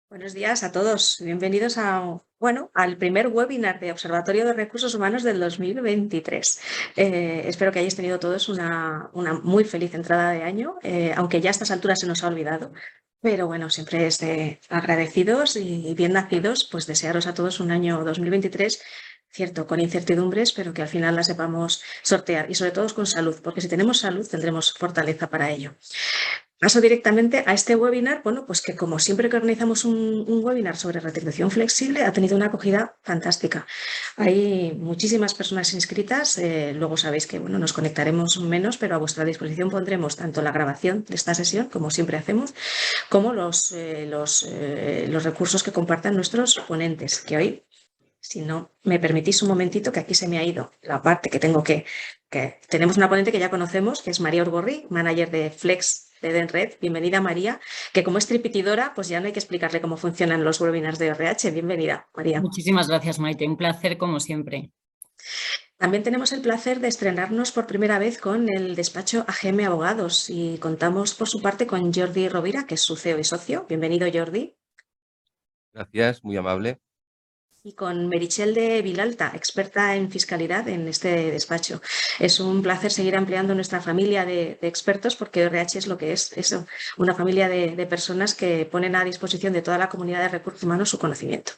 Buenos días a todos. Bienvenidos al primer webinar de Observatorio de Recursos Humanos del 2023. Espero que hayáis tenido todos una muy feliz entrada de año, aunque ya a estas alturas se nos ha olvidado. Pero bueno, siempre es de agradecidos y bien nacidos, pues desearos a todos un año 2023, cierto, con incertidumbres, pero que al final la sepamos sortear y sobre todo con salud, porque si tenemos salud tendremos fortaleza para ello. Paso directamente a este webinar, bueno, pues que como siempre que organizamos un webinar sobre retribución flexible ha tenido una acogida fantástica. Hay muchísimas personas inscritas, luego sabéis que bueno, nos conectaremos menos, pero a vuestra disposición pondremos tanto la grabación de esta sesión, como siempre hacemos, como los recursos que compartan nuestros ponentes, que hoy, si no me permitís un momentito, que aquí se me ha ido la parte que tenemos una ponente que ya conocemos, que es María Orgorri, manager de Flex de Edenred. Bienvenida, María, que como es tripitidora, pues ya no hay que explicarle cómo funcionan los webinars de RH. Bienvenida, María. Muchísimas gracias, Maite. Un placer como siempre. También tenemos el placer de estrenarnos por primera vez con el despacho AGM Abogados y contamos por su parte con Jordi Rovira, que es su CEO y socio. Bienvenido, Jordi. Gracias, muy amable. Y con Merichel de Vilalta, experta en fiscalidad en este despacho. Es un placer seguir ampliando nuestra familia de expertos porque RH es lo que es eso, una familia de personas que ponen a disposición de toda la comunidad de recursos humanos su conocimiento.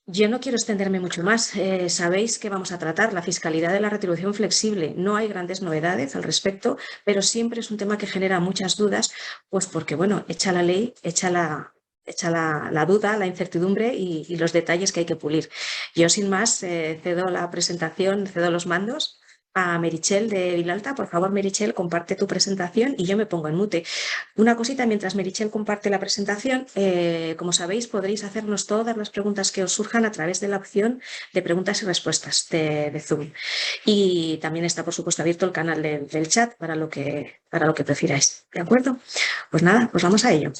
Yo no quiero extenderme mucho más. Sabéis que vamos a tratar la fiscalidad de la retribución flexible. No hay grandes novedades al respecto, pero siempre es un tema que genera muchas dudas, pues porque, bueno, echa la ley, echa la duda, la incertidumbre y los detalles que hay que pulir. Yo, sin más, cedo la presentación, cedo los mandos a Merichel de Vilalta. Por favor, Merichel, comparte tu presentación y yo me pongo en mute. Una cosita, mientras Merichel comparte la presentación, como sabéis, podréis hacernos todas las preguntas que os surjan a través de la opción de preguntas y respuestas de Zoom. Y también está, por supuesto, abierto el canal del chat para lo que prefiráis. ¿De acuerdo? Pues nada, pues vamos a ello.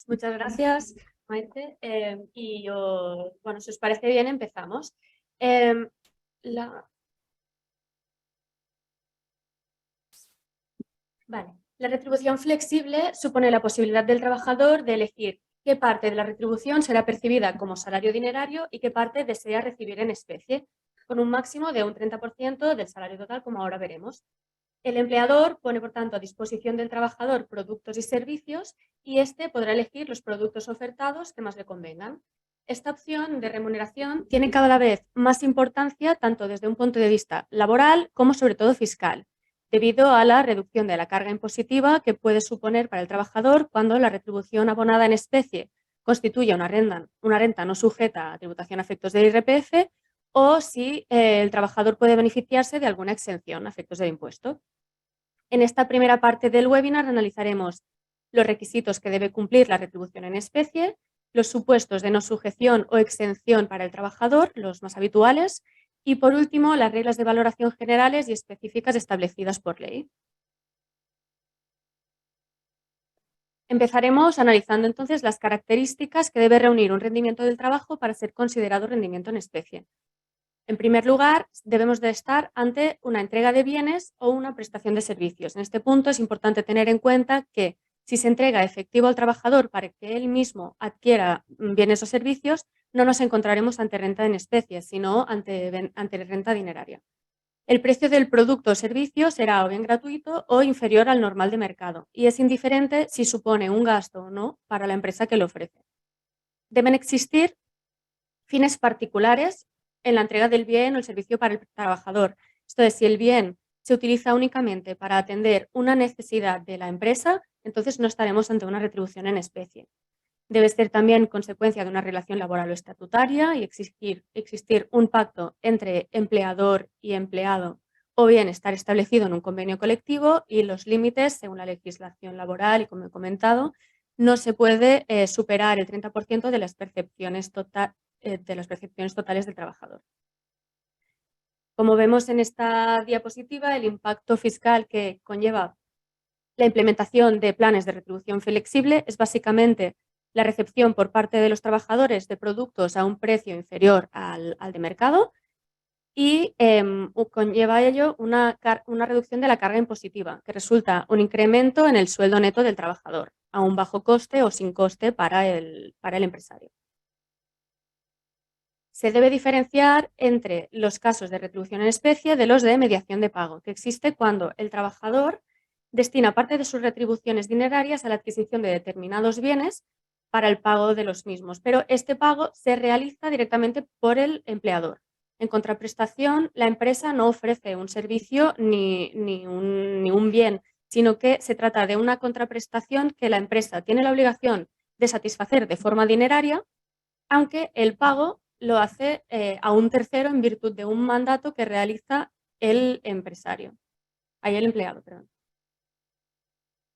Muchas gracias, Maite. Bueno, si os parece bien, empezamos. La retribución flexible supone la posibilidad del trabajador de elegir qué parte de la retribución será percibida como salario dinerario y qué parte desea recibir en especie, con un máximo de un 30% del salario total, como ahora veremos. El empleador pone, por tanto, a disposición del trabajador productos y servicios y éste podrá elegir los productos ofertados que más le convengan. Esta opción de remuneración tiene cada vez más importancia tanto desde un punto de vista laboral como sobre todo fiscal, debido a la reducción de la carga impositiva que puede suponer para el trabajador cuando la retribución abonada en especie constituye una renta no sujeta a tributación a efectos del IRPF o si el trabajador puede beneficiarse de alguna exención a efectos del impuesto. En esta primera parte del webinar analizaremos los requisitos que debe cumplir la retribución en especie, los supuestos de no sujeción o exención para el trabajador, los más habituales, y por último, las reglas de valoración generales y específicas establecidas por ley. Empezaremos analizando entonces las características que debe reunir un rendimiento del trabajo para ser considerado rendimiento en especie. En primer lugar, debemos de estar ante una entrega de bienes o una prestación de servicios. En este punto es importante tener en cuenta que si se entrega efectivo al trabajador para que él mismo adquiera bienes o servicios, no nos encontraremos ante renta en especie, sino ante renta dineraria. El precio del producto o servicio será o bien gratuito o inferior al normal de mercado y es indiferente si supone un gasto o no para la empresa que lo ofrece. Deben existir fines particulares en la entrega del bien o el servicio para el trabajador. Esto es, si el bien se utiliza únicamente para atender una necesidad de la empresa, entonces no estaremos ante una retribución en especie. Debe ser también consecuencia de una relación laboral o estatutaria y existir un pacto entre empleador y empleado o bien estar establecido en un convenio colectivo y los límites, según la legislación laboral y como he comentado, no se puede superar el 30% de las percepciones totales del trabajador. Como vemos en esta diapositiva, el impacto fiscal que conlleva la implementación de planes de retribución flexible es básicamente la recepción por parte de los trabajadores de productos a un precio inferior al de mercado y conlleva ello una reducción de la carga impositiva, que resulta un incremento en el sueldo neto del trabajador. a un bajo coste o sin coste para el empresario. Se debe diferenciar entre los casos de retribución en especie de los de mediación de pago, que existe cuando el trabajador destina parte de sus retribuciones dinerarias a la adquisición de determinados bienes para el pago de los mismos, pero este pago se realiza directamente por el empleador. En contraprestación, la empresa no ofrece un servicio ni un bien, sino que se trata de una contraprestación que la empresa tiene la obligación de satisfacer de forma dineraria, aunque el pago lo hace a un tercero en virtud de un mandato que realiza el empleado, perdón.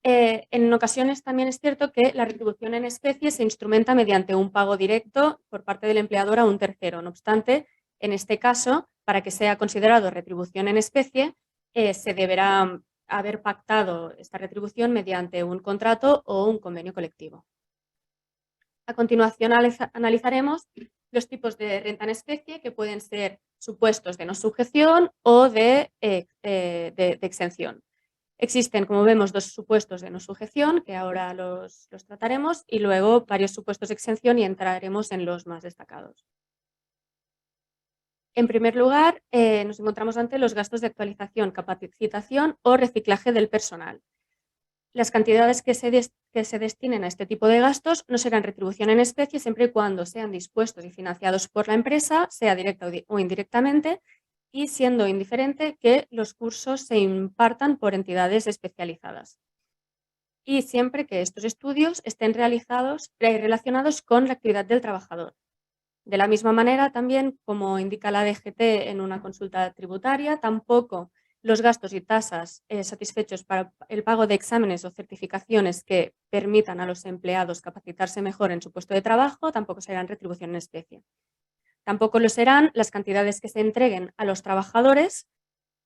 En ocasiones también es cierto que la retribución en especie se instrumenta mediante un pago directo por parte del empleador a un tercero. No obstante, en este caso, para que sea considerado retribución en especie, se deberá haber pactado esta retribución mediante un contrato o un convenio colectivo. A continuación analizaremos los tipos de renta en especie, que pueden ser supuestos de no sujeción o de exención. Existen, como vemos, dos supuestos de no sujeción, que ahora los trataremos, y luego varios supuestos de exención y entraremos en los más destacados. En primer lugar, nos encontramos ante los gastos de actualización, capacitación o reciclaje del personal. Las cantidades que se destinen a este tipo de gastos no serán retribución en especie siempre y cuando sean dispuestos y financiados por la empresa, sea directa o indirectamente, y siendo indiferente que los cursos se impartan por entidades especializadas. Y siempre que estos estudios estén relacionados con la actividad del trabajador. De la misma manera, también, como indica la DGT en una consulta tributaria, tampoco los gastos y tasas satisfechos para el pago de exámenes o certificaciones que permitan a los empleados capacitarse mejor en su puesto de trabajo tampoco serán retribución en especie. Tampoco lo serán las cantidades que se entreguen a los trabajadores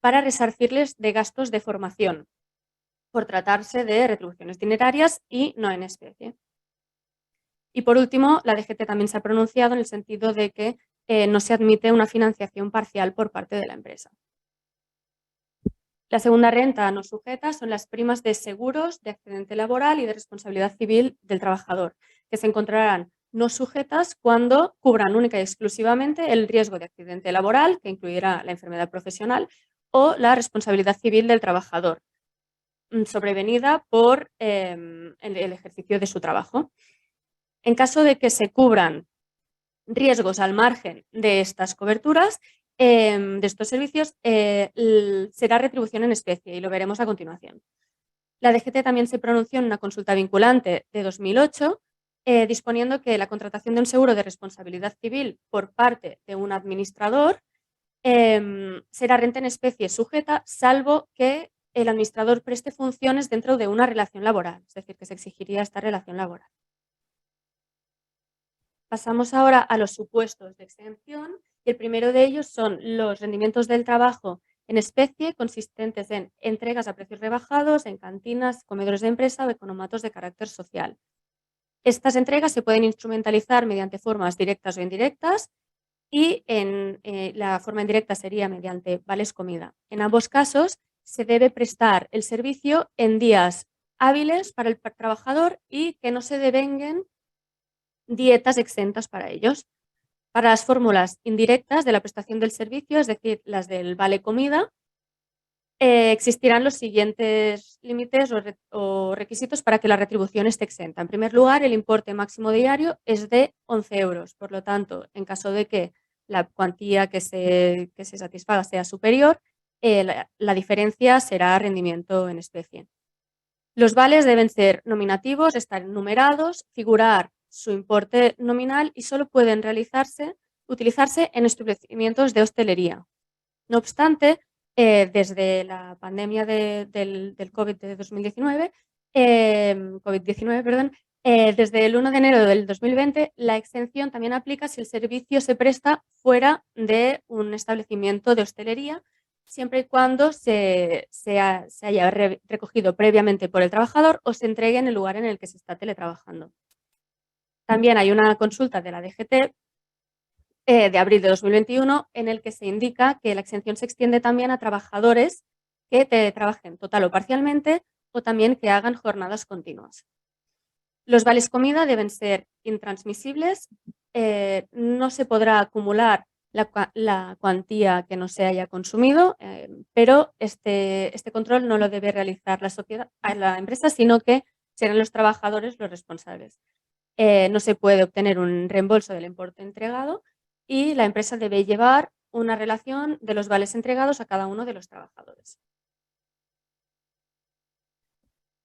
para resarcirles de gastos de formación, por tratarse de retribuciones dinerarias y no en especie. Y por último, la DGT también se ha pronunciado en el sentido de que no se admite una financiación parcial por parte de la empresa. La segunda renta no sujeta son las primas de seguros, de accidente laboral y de responsabilidad civil del trabajador, que se encontrarán no sujetas cuando cubran única y exclusivamente el riesgo de accidente laboral, que incluirá la enfermedad profesional, o la responsabilidad civil del trabajador, sobrevenida por el ejercicio de su trabajo. En caso de que se cubran riesgos al margen de estas coberturas, de estos servicios, será retribución en especie y lo veremos a continuación. La DGT también se pronunció en una consulta vinculante de 2008, disponiendo que la contratación de un seguro de responsabilidad civil por parte de un administrador será renta en especie sujeta, salvo que el administrador preste funciones dentro de una relación laboral, es decir, que se exigiría esta relación laboral. Pasamos ahora a los supuestos de exención, y el primero de ellos son los rendimientos del trabajo en especie consistentes en entregas a precios rebajados en cantinas, comedores de empresa o economatos de carácter social. Estas entregas se pueden instrumentalizar mediante formas directas o indirectas, y la forma indirecta sería mediante vales comida. En ambos casos se debe prestar el servicio en días hábiles para el trabajador y que no se devenguen dietas exentas para ellos. Para las fórmulas indirectas de la prestación del servicio, es decir, las del vale comida, existirán los siguientes límites o requisitos para que la retribución esté exenta. En primer lugar, el importe máximo diario es de 11 euros. Por lo tanto, en caso de que la cuantía que se satisfaga sea superior, la diferencia será rendimiento en especie. Los vales deben ser nominativos, estar numerados, figurar su importe nominal y solo pueden utilizarse en establecimientos de hostelería. No obstante, desde la pandemia del COVID-19, desde el 1 de enero del 2020, la exención también aplica si el servicio se presta fuera de un establecimiento de hostelería, siempre y cuando se haya recogido previamente por el trabajador o se entregue en el lugar en el que se está teletrabajando. También hay una consulta de la DGT de abril de 2021 en el que se indica que la exención se extiende también a trabajadores que teletrabajen total o parcialmente o también que hagan jornadas continuas. Los vales comida deben ser intransmisibles, no se podrá acumular la cuantía que no se haya consumido, pero este control no lo debe realizar la empresa, sino que serán los trabajadores los responsables. No se puede obtener un reembolso del importe entregado y la empresa debe llevar una relación de los vales entregados a cada uno de los trabajadores.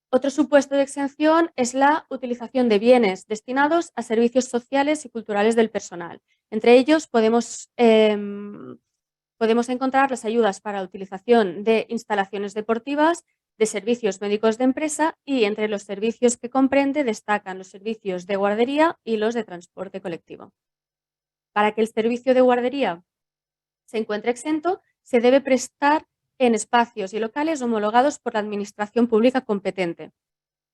Otro supuesto de exención es la utilización de bienes destinados a servicios sociales y culturales del personal. Entre ellos podemos encontrar las ayudas para la utilización de instalaciones deportivas, de servicios médicos de empresa y entre los servicios que comprende destacan los servicios de guardería y los de transporte colectivo. Para que el servicio de guardería se encuentre exento, se debe prestar en espacios y locales homologados por la Administración Pública competente.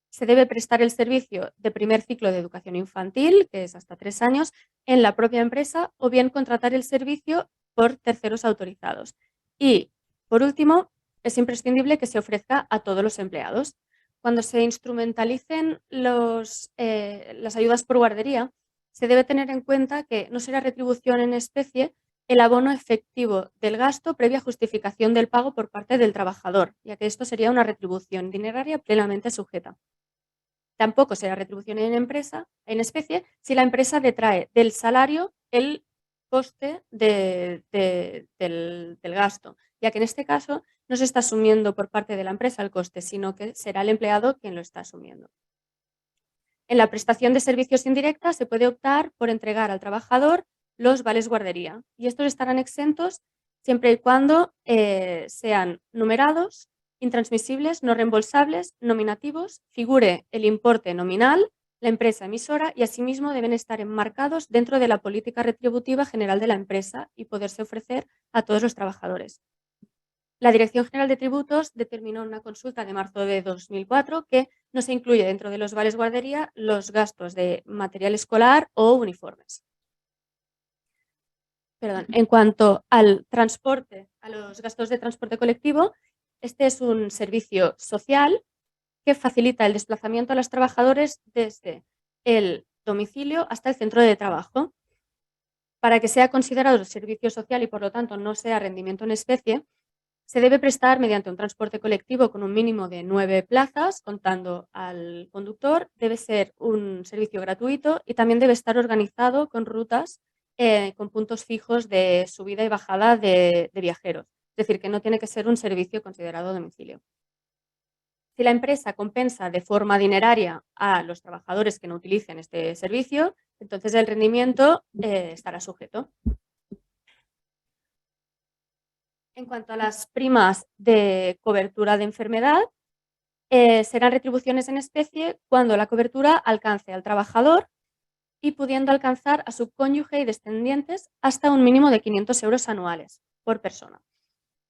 Se debe prestar el servicio de primer ciclo de educación infantil, que es hasta 3 años, en la propia empresa o bien contratar el servicio por terceros autorizados. Y, por último, es imprescindible que se ofrezca a todos los empleados. Cuando se instrumentalicen las ayudas por guardería, se debe tener en cuenta que no será retribución en especie el abono efectivo del gasto previa justificación del pago por parte del trabajador, ya que esto sería una retribución dineraria plenamente sujeta. Tampoco será retribución en especie si la empresa detrae del salario el coste del gasto, ya que en este caso no se está asumiendo por parte de la empresa el coste, sino que será el empleado quien lo está asumiendo. En la prestación de servicios indirecta se puede optar por entregar al trabajador los vales guardería y estos estarán exentos siempre y cuando sean numerados, intransmisibles, no reembolsables, nominativos, figure el importe nominal, la empresa emisora y asimismo deben estar enmarcados dentro de la política retributiva general de la empresa y poderse ofrecer a todos los trabajadores. La Dirección General de Tributos determinó en una consulta de marzo de 2004 que no se incluye dentro de los vales guardería los gastos de material escolar o uniformes. En cuanto al transporte, a los gastos de transporte colectivo, este es un servicio social que facilita el desplazamiento a los trabajadores desde el domicilio hasta el centro de trabajo. Para que sea considerado servicio social y por lo tanto no sea rendimiento en especie, se debe prestar mediante un transporte colectivo con un mínimo de 9 plazas, contando al conductor. Debe ser un servicio gratuito y también debe estar organizado con rutas con puntos fijos de subida y bajada de viajeros. Es decir, que no tiene que ser un servicio considerado a domicilio. Si la empresa compensa de forma dineraria a los trabajadores que no utilicen este servicio, entonces el rendimiento estará sujeto. En cuanto a las primas de cobertura de enfermedad, serán retribuciones en especie cuando la cobertura alcance al trabajador y pudiendo alcanzar a su cónyuge y descendientes hasta un mínimo de 500 euros anuales por persona.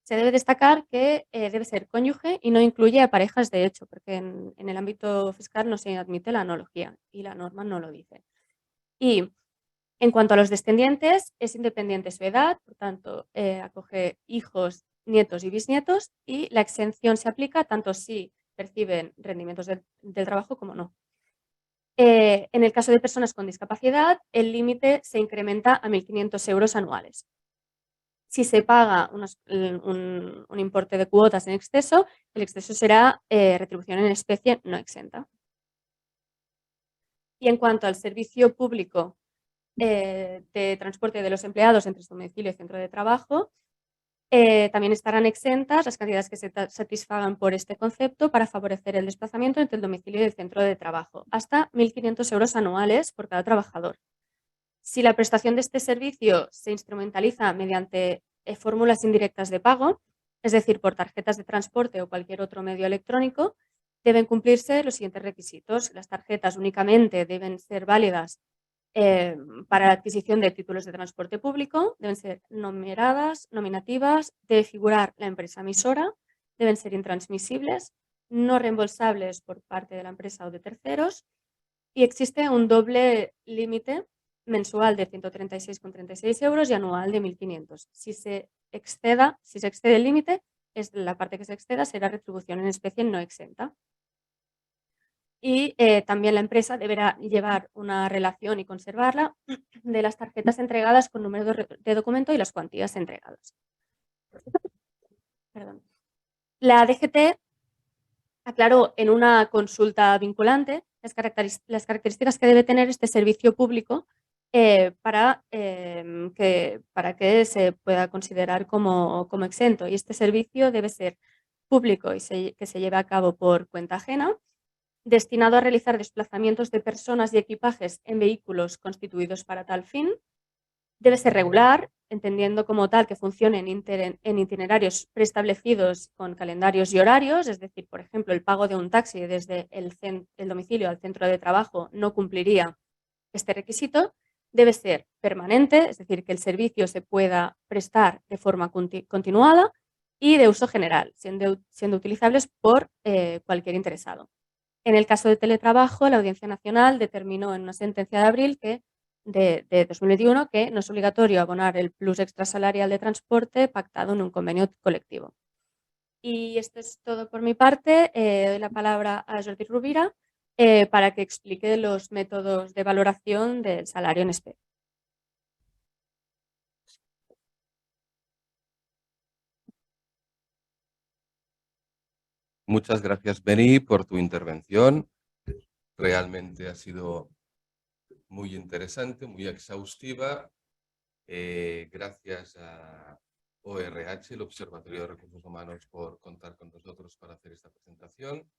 Se debe destacar que debe ser cónyuge y no incluye a parejas de hecho, porque en el ámbito fiscal no se admite la analogía y la norma no lo dice. Y en cuanto a los descendientes, es independiente su edad, por tanto, acoge hijos, nietos y bisnietos y la exención se aplica tanto si perciben rendimientos del trabajo como no. En el caso de personas con discapacidad, el límite se incrementa a 1.500 euros anuales. Si se paga un importe de cuotas en exceso, el exceso será retribución en especie no exenta. Y en cuanto al servicio público de transporte de los empleados entre su domicilio y centro de trabajo, también estarán exentas las cantidades que se satisfagan por este concepto para favorecer el desplazamiento entre el domicilio y el centro de trabajo, hasta 1.500 euros anuales por cada trabajador. Si la prestación de este servicio se instrumentaliza mediante fórmulas indirectas de pago, es decir, por tarjetas de transporte o cualquier otro medio electrónico, deben cumplirse los siguientes requisitos. Las tarjetas únicamente deben ser válidas para la adquisición de títulos de transporte público, deben ser numeradas, nominativas, debe figurar la empresa emisora, deben ser intransmisibles, no reembolsables por parte de la empresa o de terceros y existe un doble límite mensual de 136,36 euros y anual de 1.500. Si se excede el límite, la parte que se exceda será retribución en especie no exenta. Y también la empresa deberá llevar una relación y conservarla de las tarjetas entregadas con número de documento y las cuantías entregadas. Perdón. La DGT aclaró en una consulta vinculante las características que debe tener este servicio público para que se pueda considerar como exento. Y este servicio debe ser público y que se lleve a cabo por cuenta ajena, destinado a realizar desplazamientos de personas y equipajes en vehículos constituidos para tal fin. Debe ser regular, entendiendo como tal que funcione en itinerarios preestablecidos con calendarios y horarios, es decir, por ejemplo, el pago de un taxi desde el domicilio al centro de trabajo no cumpliría este requisito. Debe ser permanente, es decir, que el servicio se pueda prestar de forma continuada y de uso general, siendo utilizables por cualquier interesado. En el caso de teletrabajo, la Audiencia Nacional determinó en una sentencia de abril de 2021 que no es obligatorio abonar el plus extrasalarial de transporte pactado en un convenio colectivo. Y esto es todo por mi parte. Doy la palabra a Jordi Rovira para que explique los métodos de valoración del salario en especie. Muchas gracias, Beni, por tu intervención. Realmente ha sido muy interesante, muy exhaustiva. Gracias a ORH, el Observatorio de Recursos Humanos, por contar con nosotros para hacer esta presentación,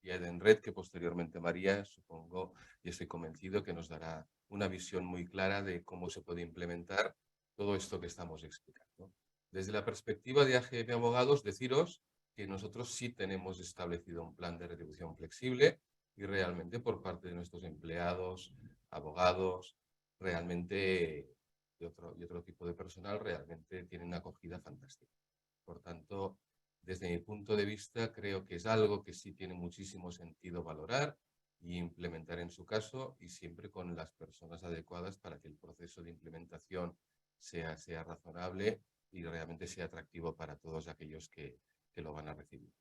y a Edenred, que posteriormente María, supongo y estoy convencido que nos dará una visión muy clara de cómo se puede implementar todo esto que estamos explicando. Desde la perspectiva de AGM Abogados, deciros que nosotros sí tenemos establecido un plan de retribución flexible y realmente por parte de nuestros empleados, abogados, realmente y otro tipo de personal realmente tienen una acogida fantástica. Por tanto, desde mi punto de vista, creo que es algo que sí tiene muchísimo sentido valorar y implementar en su caso, y siempre con las personas adecuadas para que el proceso de implementación sea razonable y realmente sea atractivo para todos aquellos que lo van a recibir.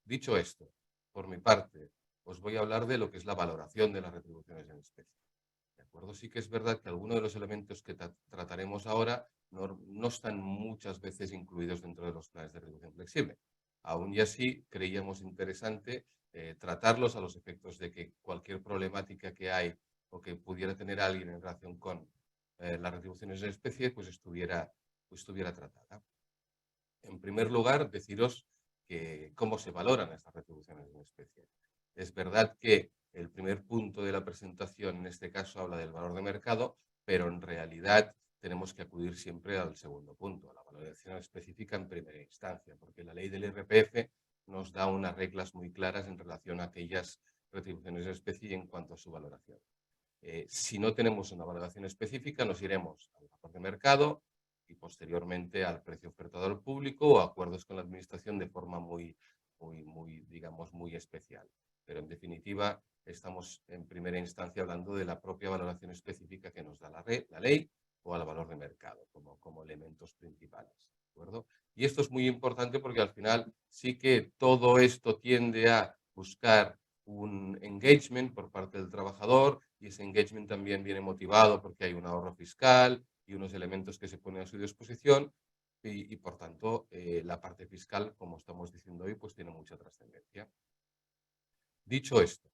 Dicho esto, por mi parte, os voy a hablar de lo que es la valoración de las retribuciones en especie. ¿De acuerdo? Sí que es verdad que algunos de los elementos que trataremos ahora no están muchas veces incluidos dentro de los planes de retribución flexible. Aún y así, creíamos interesante tratarlos a los efectos de que cualquier problemática que hay o que pudiera tener alguien en relación con las retribuciones en especie, pues estuviera tratada. En primer lugar, deciros cómo se valoran estas retribuciones en especie. Es verdad que el primer punto de la presentación, en este caso, habla del valor de mercado, pero en realidad tenemos que acudir siempre al segundo punto, a la valoración específica en primera instancia, porque la ley del IRPF nos da unas reglas muy claras en relación a aquellas retribuciones en especie en cuanto a su valoración. Si no tenemos una valoración específica, nos iremos al valor de mercado y posteriormente al precio ofertado al público o acuerdos con la administración de forma digamos, muy especial. Pero en definitiva, estamos en primera instancia hablando de la propia valoración específica que nos da la ley o al valor de mercado como elementos principales. ¿De acuerdo? Y esto es muy importante porque al final sí que todo esto tiende a buscar un engagement por parte del trabajador, y ese engagement también viene motivado porque hay un ahorro fiscal y unos elementos que se ponen a su disposición y por tanto la parte fiscal, como estamos diciendo hoy, pues tiene mucha trascendencia. Dicho esto,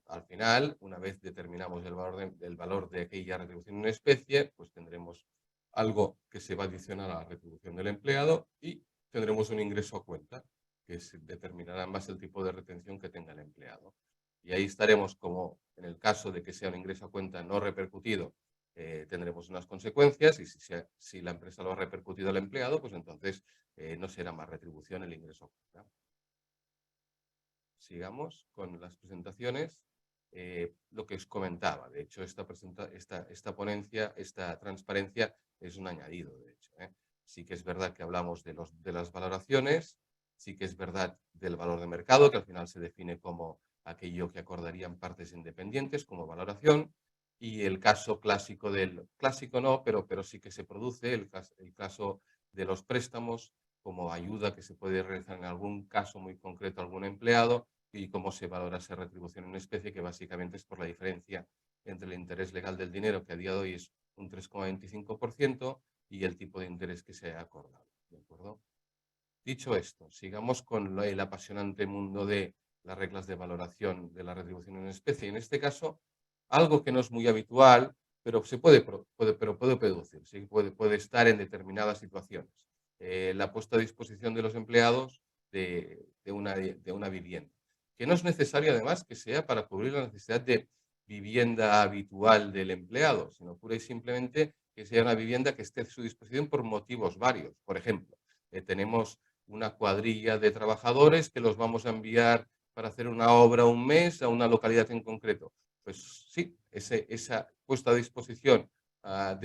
al final, una vez determinamos el valor de aquella retribución en especie, pues tendremos algo que se va a adicionar a la retribución del empleado y tendremos un ingreso a cuenta, que determinará más el tipo de retención que tenga el empleado. Y ahí estaremos, como en el caso de que sea un ingreso a cuenta no repercutido, tendremos unas consecuencias, y si la empresa lo ha repercutido al empleado, pues entonces no será más retribución el ingreso a cuenta. Sigamos con las presentaciones. Lo que os comentaba, de hecho, esta ponencia, esta transparencia es un añadido, de hecho. Sí que es verdad que hablamos de las valoraciones, sí que es verdad del valor de mercado, que al final se define como aquello que acordarían partes independientes como valoración, y el caso clásico clásico no, pero sí que se produce, el caso de los préstamos como ayuda que se puede realizar en algún caso muy concreto a algún empleado, y cómo se valora esa retribución en especie, que básicamente es por la diferencia entre el interés legal del dinero, que a día de hoy es un 3,25%, y el tipo de interés que se ha acordado. ¿De acuerdo? Dicho esto, sigamos con el apasionante mundo de las reglas de valoración de la retribución en especie. En este caso, algo que no es muy habitual, pero puede producir, ¿sí? puede estar en determinadas situaciones. La puesta a disposición de los empleados de una vivienda, que no es necesario además que sea para cubrir la necesidad de vivienda habitual del empleado, sino pura y simplemente que sea una vivienda que esté a su disposición por motivos varios. Por ejemplo, tenemos una cuadrilla de trabajadores que los vamos a enviar para hacer una obra un mes a una localidad en concreto. Pues sí, esa puesta a disposición a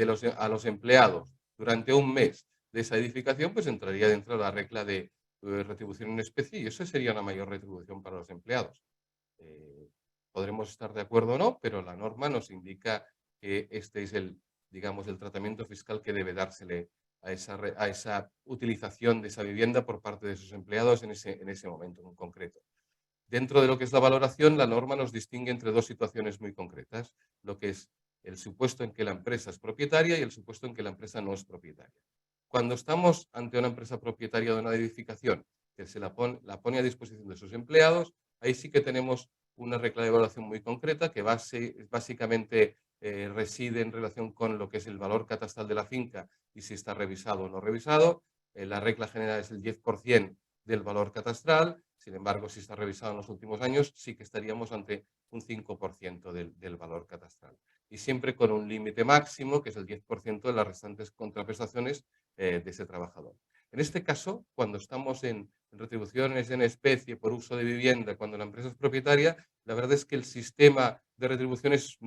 los empleados durante un mes de esa edificación, pues entraría dentro de la regla de retribución en especie, y eso sería una mayor retribución para los empleados. Podremos estar de acuerdo o no, pero la norma nos indica que este es el tratamiento fiscal que debe dársele a esa utilización de esa vivienda por parte de sus empleados en ese momento en concreto. Dentro de lo que es la valoración, la norma nos distingue entre dos situaciones muy concretas, lo que es el supuesto en que la empresa es propietaria y el supuesto en que la empresa no es propietaria. Cuando estamos ante una empresa propietaria de una edificación que la pone a disposición de sus empleados, ahí sí que tenemos una regla de evaluación muy concreta que básicamente reside en relación con lo que es el valor catastral de la finca y si está revisado o no revisado. La regla general es el 10% del valor catastral. Sin embargo, si está revisado en los últimos años, sí que estaríamos ante un 5% del valor catastral. Y siempre con un límite máximo, que es el 10% de las restantes contraprestaciones de ese trabajador. En este caso, cuando estamos en retribuciones en especie por uso de vivienda, cuando la empresa es propietaria, la verdad es que el sistema de retribución es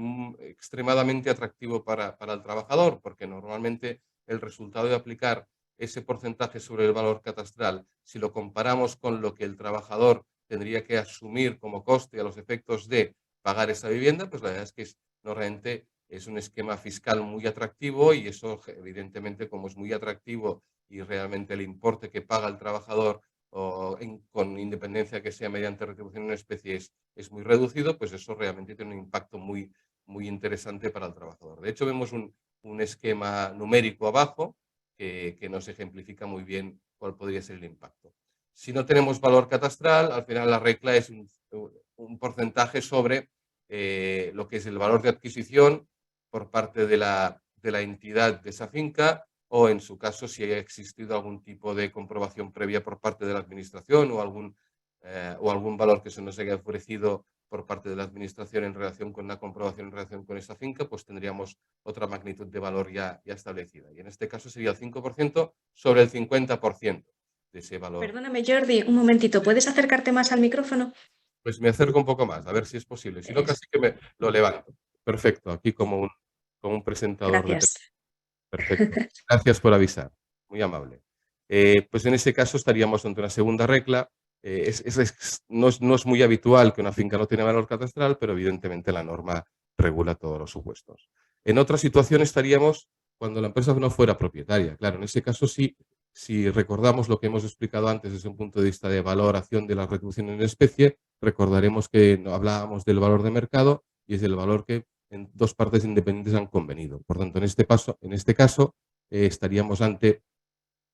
extremadamente atractivo para el trabajador, porque normalmente el resultado de aplicar ese porcentaje sobre el valor catastral, si lo comparamos con lo que el trabajador tendría que asumir como coste a los efectos de pagar esa vivienda, pues la verdad es que normalmente es un esquema fiscal muy atractivo, y eso evidentemente, como es muy atractivo y realmente el importe que paga el trabajador con independencia que sea mediante retribución en especie es muy reducido, pues eso realmente tiene un impacto muy, muy interesante para el trabajador. De hecho, vemos un esquema numérico abajo que nos ejemplifica muy bien cuál podría ser el impacto. Si no tenemos valor catastral, al final la regla es un porcentaje sobre lo que es el valor de adquisición por parte de la entidad de esa finca, o en su caso si haya existido algún tipo de comprobación previa por parte de la administración o algún valor que se nos haya ofrecido por parte de la administración en relación con una comprobación en relación con esa finca, pues tendríamos otra magnitud de valor ya establecida. Y en este caso sería el 5% sobre el 50% de ese valor. Perdóname, Jordi, un momentito. ¿Puedes acercarte más al micrófono? Pues me acerco un poco más, a ver si es posible. Si no, casi que me lo levanto. Perfecto, aquí como un presentador. Gracias. Perfecto. Gracias por avisar. Muy amable. Pues en ese caso estaríamos ante una segunda regla. No es muy habitual que una finca no tiene valor catastral, pero evidentemente la norma regula todos los supuestos. En otra situación estaríamos cuando la empresa no fuera propietaria. Claro, en ese caso sí, si recordamos lo que hemos explicado antes desde un punto de vista de valoración de la retribución en especie, recordaremos que hablábamos del valor de mercado y es el valor que en dos partes independientes han convenido. Por tanto, en este caso estaríamos ante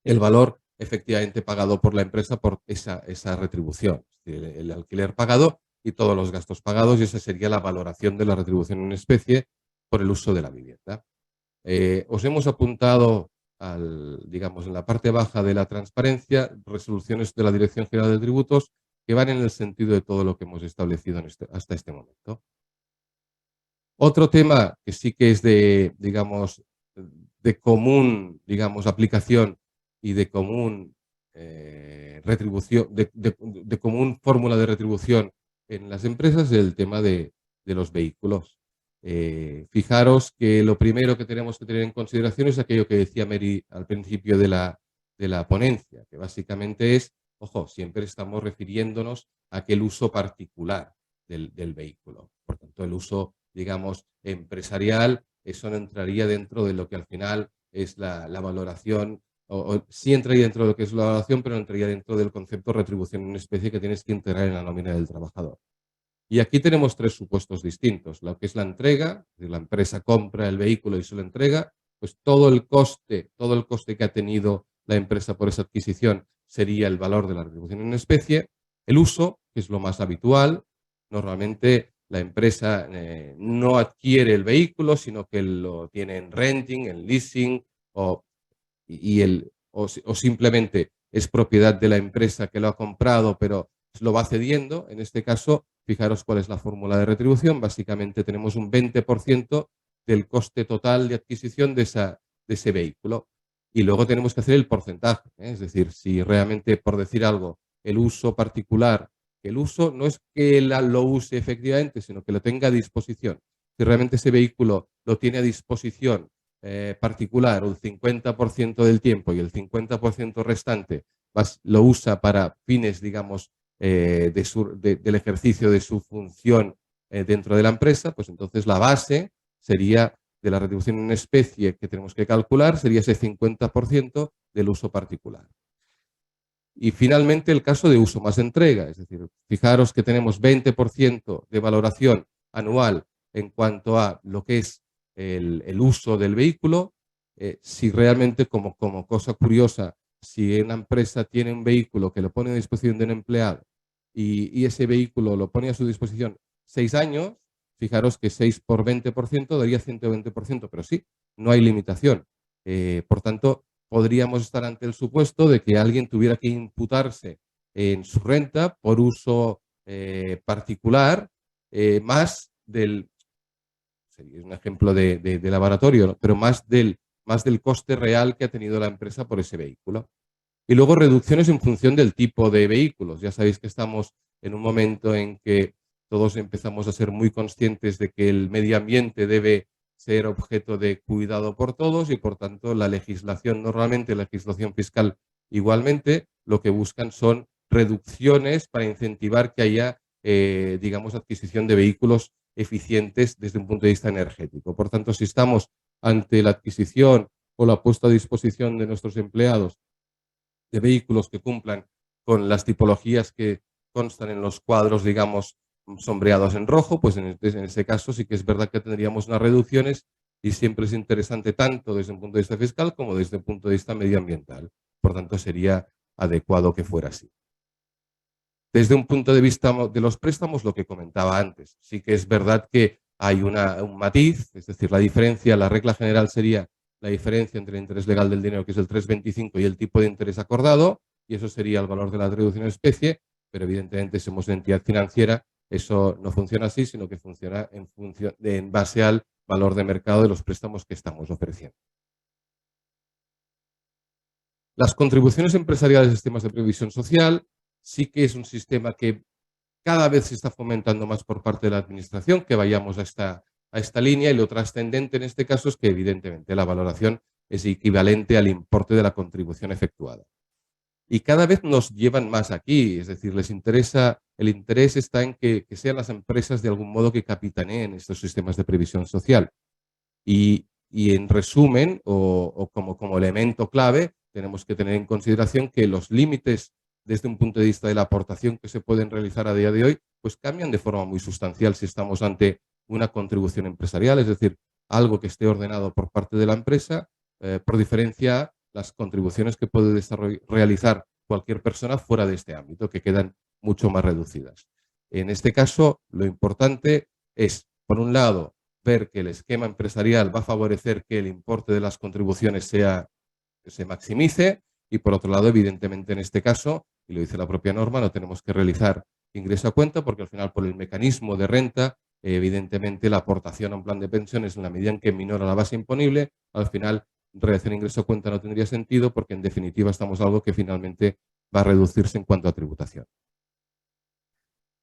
el valor efectivamente pagado por la empresa por esa retribución, el alquiler pagado y todos los gastos pagados, y esa sería la valoración de la retribución en especie por el uso de la vivienda. Os hemos apuntado en la parte baja de la transparencia, resoluciones de la Dirección General de Tributos que van en el sentido de todo lo que hemos establecido hasta este momento. Otro tema que sí que es de común, aplicación y de común retribución, de común fórmula de retribución en las empresas es el tema de los vehículos. Fijaros que lo primero que tenemos que tener en consideración es aquello que decía Mary al principio de la ponencia, que básicamente es, ojo, siempre estamos refiriéndonos a aquel uso particular del vehículo. Por tanto, el uso empresarial, eso no entraría dentro de lo que al final es la valoración sí entraría dentro de lo que es la valoración, pero no entraría dentro del concepto de retribución en especie que tienes que integrar en la nómina del trabajador. Y aquí tenemos tres supuestos distintos. Lo que es la entrega, la empresa compra el vehículo y se lo entrega, pues todo el coste que ha tenido la empresa por esa adquisición sería el valor de la retribución en especie. El uso, que es lo más habitual, normalmente la empresa no adquiere el vehículo, sino que lo tiene en renting, en leasing o simplemente es propiedad de la empresa que lo ha comprado, pero lo va cediendo. En este caso, fijaros cuál es la fórmula de retribución. Básicamente tenemos un 20% del coste total de adquisición de ese vehículo. Y luego tenemos que hacer el porcentaje, ¿eh? Es decir, si realmente, por decir algo, el uso particular, el uso no es que lo use efectivamente, sino que lo tenga a disposición. Si realmente ese vehículo lo tiene a disposición particular un 50% del tiempo y el 50% restante lo usa para fines, digamos, del ejercicio de su función dentro de la empresa, pues entonces la base sería de la retribución en especie que tenemos que calcular, sería ese 50% del uso particular. Y finalmente el caso de uso más entrega, es decir, fijaros que tenemos 20% de valoración anual en cuanto a lo que es el uso del vehículo. Si realmente, como cosa curiosa, si una empresa tiene un vehículo que lo pone a disposición de un empleado y ese vehículo lo pone a su disposición 6 años, fijaros que 6 por 20% daría 120%, pero sí, no hay limitación. Por tanto, podríamos estar ante el supuesto de que alguien tuviera que imputarse en su renta por uso particular más del, sería un ejemplo de laboratorio, ¿no? Pero más del coste real que ha tenido la empresa por ese vehículo. Y luego reducciones en función del tipo de vehículos. Ya sabéis que estamos en un momento en que todos empezamos a ser muy conscientes de que el medio ambiente debe ser objeto de cuidado por todos y, por tanto, la legislación, normalmente la legislación fiscal igualmente, lo que buscan son reducciones para incentivar que haya, digamos, adquisición de vehículos eficientes desde un punto de vista energético. Por tanto, si estamos ante la adquisición o la puesta a disposición de nuestros empleados de vehículos que cumplan con las tipologías que constan en los cuadros, digamos, sombreados en rojo, pues en ese caso sí que es verdad que tendríamos unas reducciones y siempre es interesante tanto desde un punto de vista fiscal como desde un punto de vista medioambiental. Por tanto, sería adecuado que fuera así. Desde un punto de vista de los préstamos, lo que comentaba antes, sí que es verdad que hay un matiz, es decir, la diferencia, la regla general sería la diferencia entre el interés legal del dinero, que es el 3,25, y el tipo de interés acordado, y eso sería el valor de la reducción en especie, pero evidentemente si somos una entidad financiera, eso no funciona así, sino que funciona en base al valor de mercado de los préstamos que estamos ofreciendo. Las contribuciones empresariales de sistemas de previsión social sí que es un sistema que cada vez se está fomentando más por parte de la administración, que vayamos a esta línea, y lo trascendente en este caso es que evidentemente la valoración es equivalente al importe de la contribución efectuada. Y cada vez nos llevan más aquí, es decir, el interés está en que sean las empresas de algún modo que capitaneen estos sistemas de previsión social. Y en resumen, o como elemento clave, tenemos que tener en consideración que los límites desde un punto de vista de la aportación que se pueden realizar a día de hoy, pues cambian de forma muy sustancial si estamos ante una contribución empresarial, es decir, algo que esté ordenado por parte de la empresa, por diferencia a las contribuciones que puede realizar cualquier persona fuera de este ámbito, que quedan mucho más reducidas. En este caso, lo importante es, por un lado, ver que el esquema empresarial va a favorecer que el importe de las contribuciones se maximice, y por otro lado, evidentemente en este caso, y lo dice la propia norma, no tenemos que realizar ingreso a cuenta porque al final por el mecanismo de renta, evidentemente la aportación a un plan de pensiones en la medida en que minora la base imponible, al final realizar ingreso a cuenta no tendría sentido porque en definitiva estamos algo que finalmente va a reducirse en cuanto a tributación.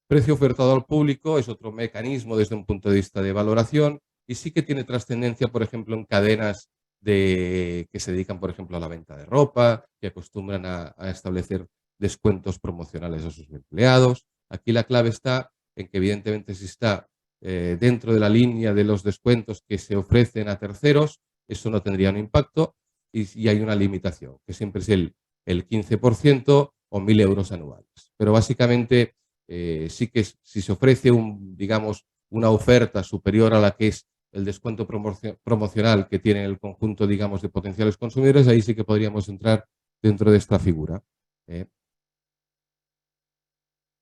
Precio ofertado al público es otro mecanismo desde un punto de vista de valoración y sí que tiene trascendencia, por ejemplo, en cadenas que se dedican, por ejemplo, a la venta de ropa, que acostumbran a establecer descuentos promocionales a sus empleados. Aquí la clave está en que evidentemente si está dentro de la línea de los descuentos que se ofrecen a terceros, eso no tendría un impacto, y hay una limitación, que siempre es el 15% o 1.000 euros anuales. Pero básicamente sí que si se ofrece digamos, una oferta superior a la que es el descuento promocional que tiene el conjunto, digamos, de potenciales consumidores, ahí sí que podríamos entrar dentro de esta figura.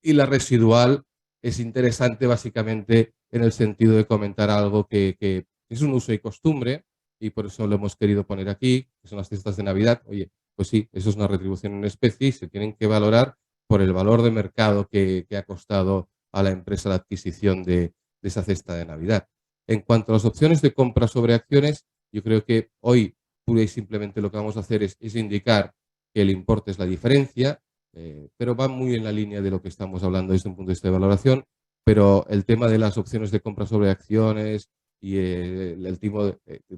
Y la residual es interesante básicamente en el sentido de comentar algo que es un uso y costumbre, y por eso lo hemos querido poner aquí, que son las cestas de Navidad. Oye, pues sí, eso es una retribución en especie y se tienen que valorar por el valor de mercado que ha costado a la empresa la adquisición de esa cesta de Navidad. En cuanto a las opciones de compra sobre acciones, yo creo que hoy pura y simplemente lo que vamos a hacer es indicar que el importe es la diferencia, pero va muy en la línea de lo que estamos hablando desde un punto de vista de valoración, pero el tema de las opciones de compra sobre acciones y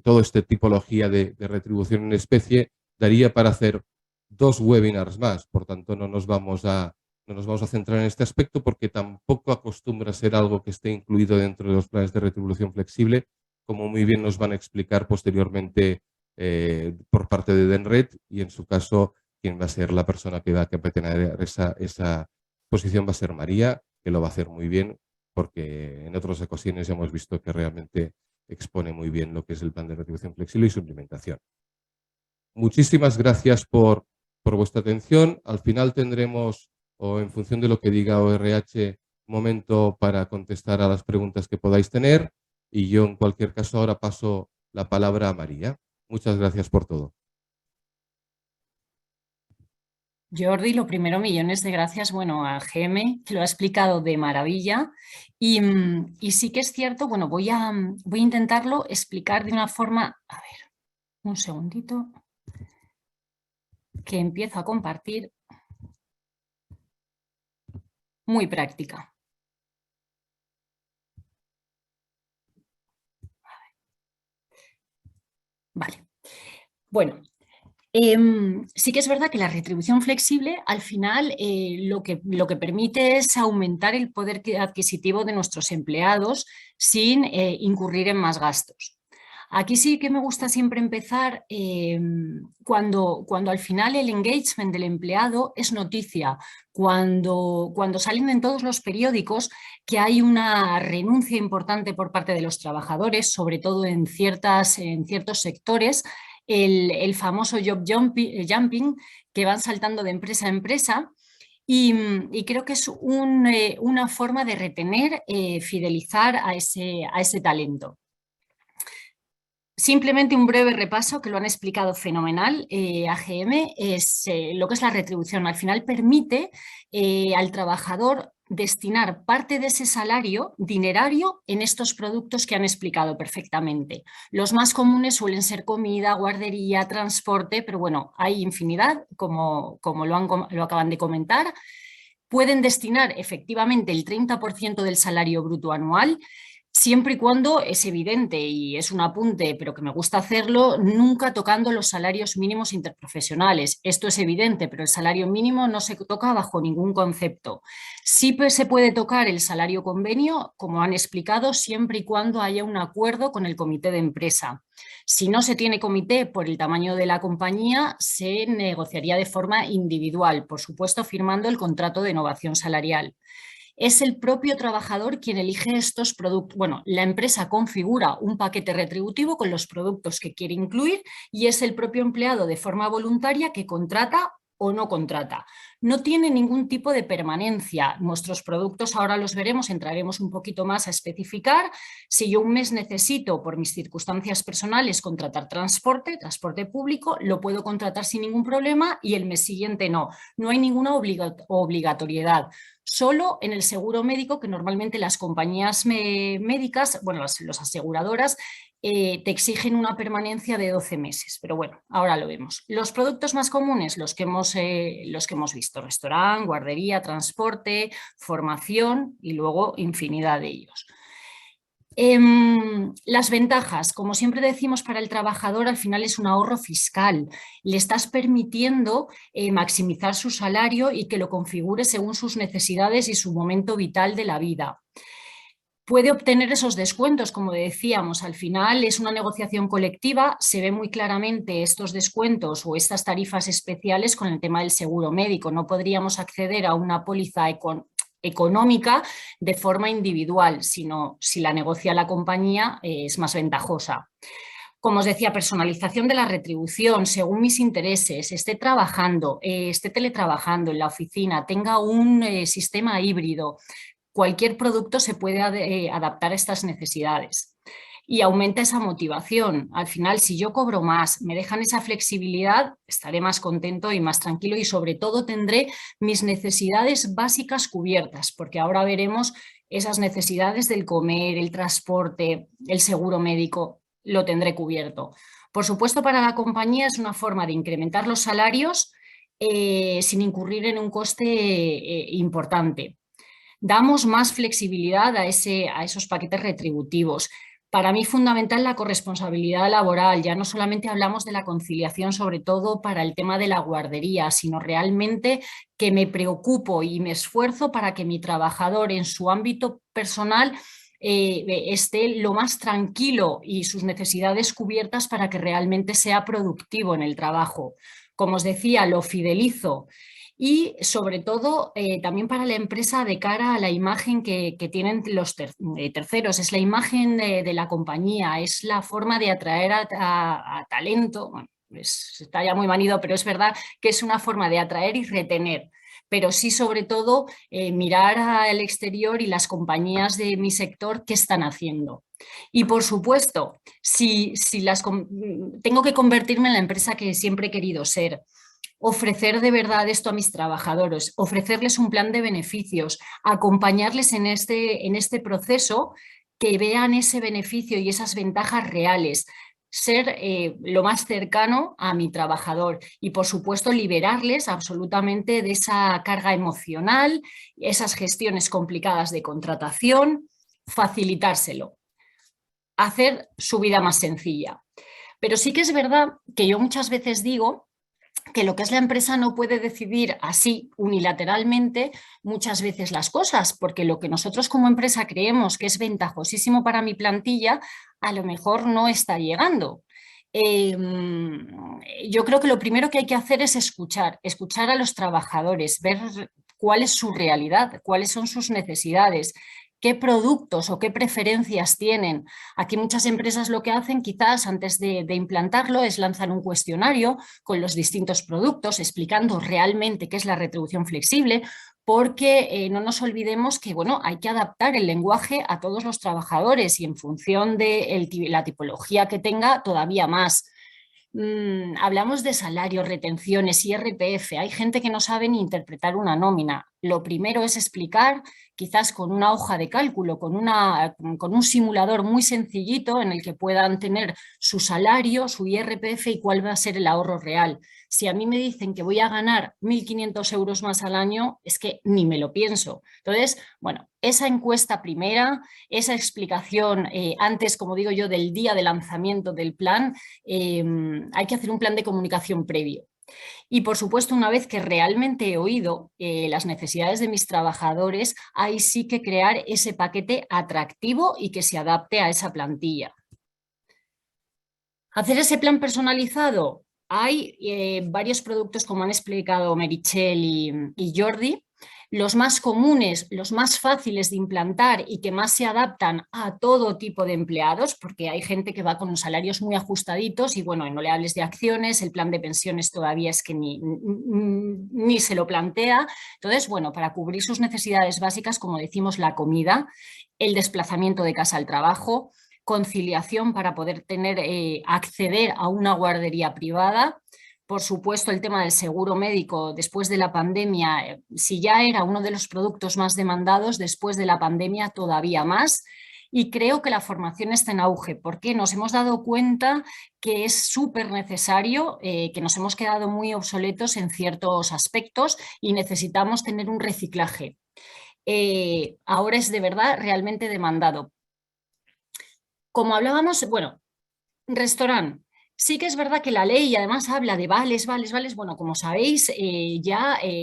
todo este tipología de retribución en especie daría para hacer 2 webinars más, por tanto no nos vamos a centrar en este aspecto porque tampoco acostumbra a ser algo que esté incluido dentro de los planes de retribución flexible, como muy bien nos van a explicar posteriormente por parte de Edenred, y en su caso quien va a ser la persona que va a tener esa posición va a ser María, que lo va a hacer muy bien, porque en otras ocasiones ya hemos visto que realmente expone muy bien lo que es el plan de retribución flexible y su implementación. Muchísimas gracias por vuestra atención. Al final tendremos, o en función de lo que diga ORH, momento para contestar a las preguntas que podáis tener, y yo en cualquier caso ahora paso la palabra a María. Muchas gracias por todo. Jordi, lo primero, millones de gracias, bueno, a GM, que lo ha explicado de maravilla, y sí que es cierto, bueno, voy a intentarlo explicar de una forma, a ver, un segundito, que empiezo a compartir, muy práctica. Vale, bueno. Sí que es verdad que la retribución flexible al final lo que permite es aumentar el poder adquisitivo de nuestros empleados sin incurrir en más gastos. Aquí sí que me gusta siempre empezar cuando al final el engagement del empleado es noticia, cuando salen en todos los periódicos que hay una renuncia importante por parte de los trabajadores, sobre todo en ciertos sectores, el famoso job jumping, que van saltando de empresa a empresa, y creo que es una forma de retener, fidelizar a ese talento. Simplemente un breve repaso, que lo han explicado fenomenal AGM, es lo que es la retribución. Al final permite al trabajador destinar parte de ese salario dinerario en estos productos que han explicado perfectamente. Los más comunes suelen ser comida, guardería, transporte, pero bueno, hay infinidad, como lo acaban de comentar. Pueden destinar efectivamente el 30% del salario bruto anual, siempre y cuando es evidente, y es un apunte, pero que me gusta hacerlo, nunca tocando los salarios mínimos interprofesionales. Esto es evidente, pero el salario mínimo no se toca bajo ningún concepto. Sí se puede tocar el salario convenio, como han explicado, siempre y cuando haya un acuerdo con el comité de empresa. Si no se tiene comité por el tamaño de la compañía, se negociaría de forma individual, por supuesto firmando el contrato de innovación salarial. Es el propio trabajador quien elige estos productos. Bueno, la empresa configura un paquete retributivo con los productos que quiere incluir y es el propio empleado de forma voluntaria que contrata o no contrata. No tiene ningún tipo de permanencia. Nuestros productos ahora los veremos, entraremos un poquito más a especificar. Si yo un mes necesito, por mis circunstancias personales, contratar transporte público, lo puedo contratar sin ningún problema y el mes siguiente no. No hay ninguna obligatoriedad. Solo en el seguro médico, que normalmente las compañías médicas, bueno, las aseguradoras, te exigen una permanencia de 12 meses, pero bueno, ahora lo vemos. Los productos más comunes, los que hemos visto, restaurante, guardería, transporte, formación y luego infinidad de ellos. Las ventajas, como siempre decimos, para el trabajador al final es un ahorro fiscal. Le estás permitiendo maximizar su salario y que lo configure según sus necesidades y su momento vital de la vida. puede obtener esos descuentos, como decíamos. Al final es una negociación colectiva, se ve muy claramente estos descuentos o estas tarifas especiales con el tema del seguro médico. No podríamos acceder a una póliza económica de forma individual, sino si la negocia la compañía es más ventajosa. Como os decía, personalización de la retribución según mis intereses, esté trabajando, esté teletrabajando en la oficina, tenga un sistema híbrido. Cualquier producto se puede adaptar a estas necesidades y aumenta esa motivación. Al final, si yo cobro más, me dejan esa flexibilidad, estaré más contento y más tranquilo y sobre todo tendré mis necesidades básicas cubiertas, porque ahora veremos esas necesidades del comer, el transporte, el seguro médico, lo tendré cubierto. Por supuesto, para la compañía es una forma de incrementar los salarios sin incurrir en un coste importante. Damos más flexibilidad a esos paquetes retributivos. Para mí fundamental la corresponsabilidad laboral, ya no solamente hablamos de la conciliación, sobre todo para el tema de la guardería, sino realmente que me preocupo y me esfuerzo para que mi trabajador en su ámbito personal esté lo más tranquilo y sus necesidades cubiertas para que realmente sea productivo en el trabajo. Como os decía, lo fidelizo. Y sobre todo también para la empresa de cara a la imagen que tienen los terceros, es la imagen de la compañía, es la forma de atraer a talento. Bueno, está ya muy manido, pero es verdad que es una forma de atraer y retener. Pero sí, sobre todo, mirar al exterior y las compañías de mi sector qué están haciendo. Y por supuesto, si tengo que convertirme en la empresa que siempre he querido ser, ofrecer de verdad esto a mis trabajadores, ofrecerles un plan de beneficios, acompañarles en este proceso, que vean ese beneficio y esas ventajas reales, ser lo más cercano a mi trabajador y, por supuesto, liberarles absolutamente de esa carga emocional, esas gestiones complicadas de contratación, facilitárselo, hacer su vida más sencilla. Pero sí que es verdad que yo muchas veces digo que lo que es la empresa no puede decidir así unilateralmente muchas veces las cosas, porque lo que nosotros como empresa creemos que es ventajosísimo para mi plantilla, a lo mejor no está llegando. Yo creo que lo primero que hay que hacer es escuchar a los trabajadores, ver cuál es su realidad, cuáles son sus necesidades, qué productos o qué preferencias tienen. Aquí muchas empresas lo que hacen quizás antes de implantarlo es lanzar un cuestionario con los distintos productos explicando realmente qué es la retribución flexible, porque no nos olvidemos que bueno, hay que adaptar el lenguaje a todos los trabajadores y en función de la tipología que tenga todavía más. Hablamos de salarios, retenciones, IRPF. Hay gente que no sabe ni interpretar una nómina. Lo primero es explicar, quizás con una hoja de cálculo, con un simulador muy sencillito en el que puedan tener su salario, su IRPF y cuál va a ser el ahorro real. Si a mí me dicen que voy a ganar 1.500 euros más al año, es que ni me lo pienso. Entonces, bueno, esa encuesta primera, esa explicación antes, como digo yo, del día de lanzamiento del plan, hay que hacer un plan de comunicación previo. Y por supuesto, una vez que realmente he oído las necesidades de mis trabajadores, ahí sí que crear ese paquete atractivo y que se adapte a esa plantilla. Hacer ese plan personalizado. Hay varios productos, como han explicado Meritxell y Jordi. Los más comunes, los más fáciles de implantar y que más se adaptan a todo tipo de empleados, porque hay gente que va con los salarios muy ajustaditos y bueno, no le hables de acciones, el plan de pensiones todavía es que ni se lo plantea. Entonces, bueno, para cubrir sus necesidades básicas, como decimos, la comida, el desplazamiento de casa al trabajo, conciliación para poder acceder a una guardería privada. Por supuesto, el tema del seguro médico después de la pandemia, si ya era uno de los productos más demandados, después de la pandemia todavía más. Y creo que la formación está en auge, porque nos hemos dado cuenta que es súper necesario, que nos hemos quedado muy obsoletos en ciertos aspectos y necesitamos tener un reciclaje. Ahora es de verdad realmente demandado. Como hablábamos, bueno, restaurante. Sí que es verdad que la ley además habla de vales. Bueno, como sabéis,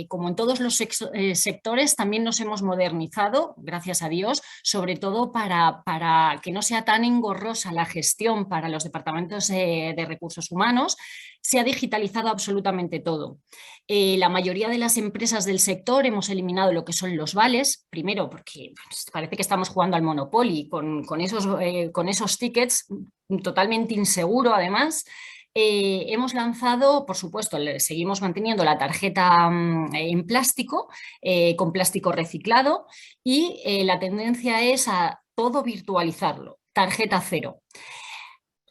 como en todos los sectores también nos hemos modernizado, gracias a Dios, sobre todo para que no sea tan engorrosa la gestión para los departamentos de recursos humanos. Se ha digitalizado absolutamente todo. La mayoría de las empresas del sector hemos eliminado lo que son los vales, primero porque pues, parece que estamos jugando al Monopoly con esos tickets, totalmente inseguro además. Hemos lanzado, por supuesto, seguimos manteniendo la tarjeta en plástico, con plástico reciclado, y la tendencia es a todo virtualizarlo, tarjeta cero.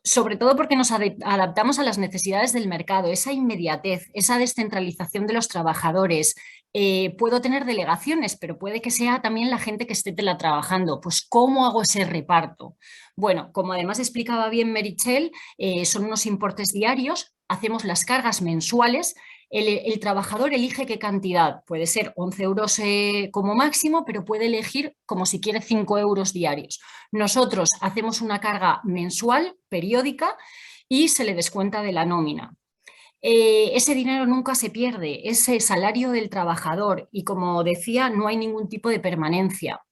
Sobre todo porque nos adaptamos a las necesidades del mercado, esa inmediatez, esa descentralización de los trabajadores. Puedo tener delegaciones, pero puede que sea también la gente que esté teletrabajando. Pues, ¿cómo hago ese reparto? Bueno, como además explicaba bien Meritxell, son unos importes diarios, hacemos las cargas mensuales. El trabajador elige qué cantidad, puede ser 11 euros como máximo, pero puede elegir como si quiere 5 euros diarios. Nosotros hacemos una carga mensual, periódica, y se le descuenta de la nómina. Ese dinero nunca se pierde, ese salario del trabajador, y como decía, no hay ningún tipo de permanencia.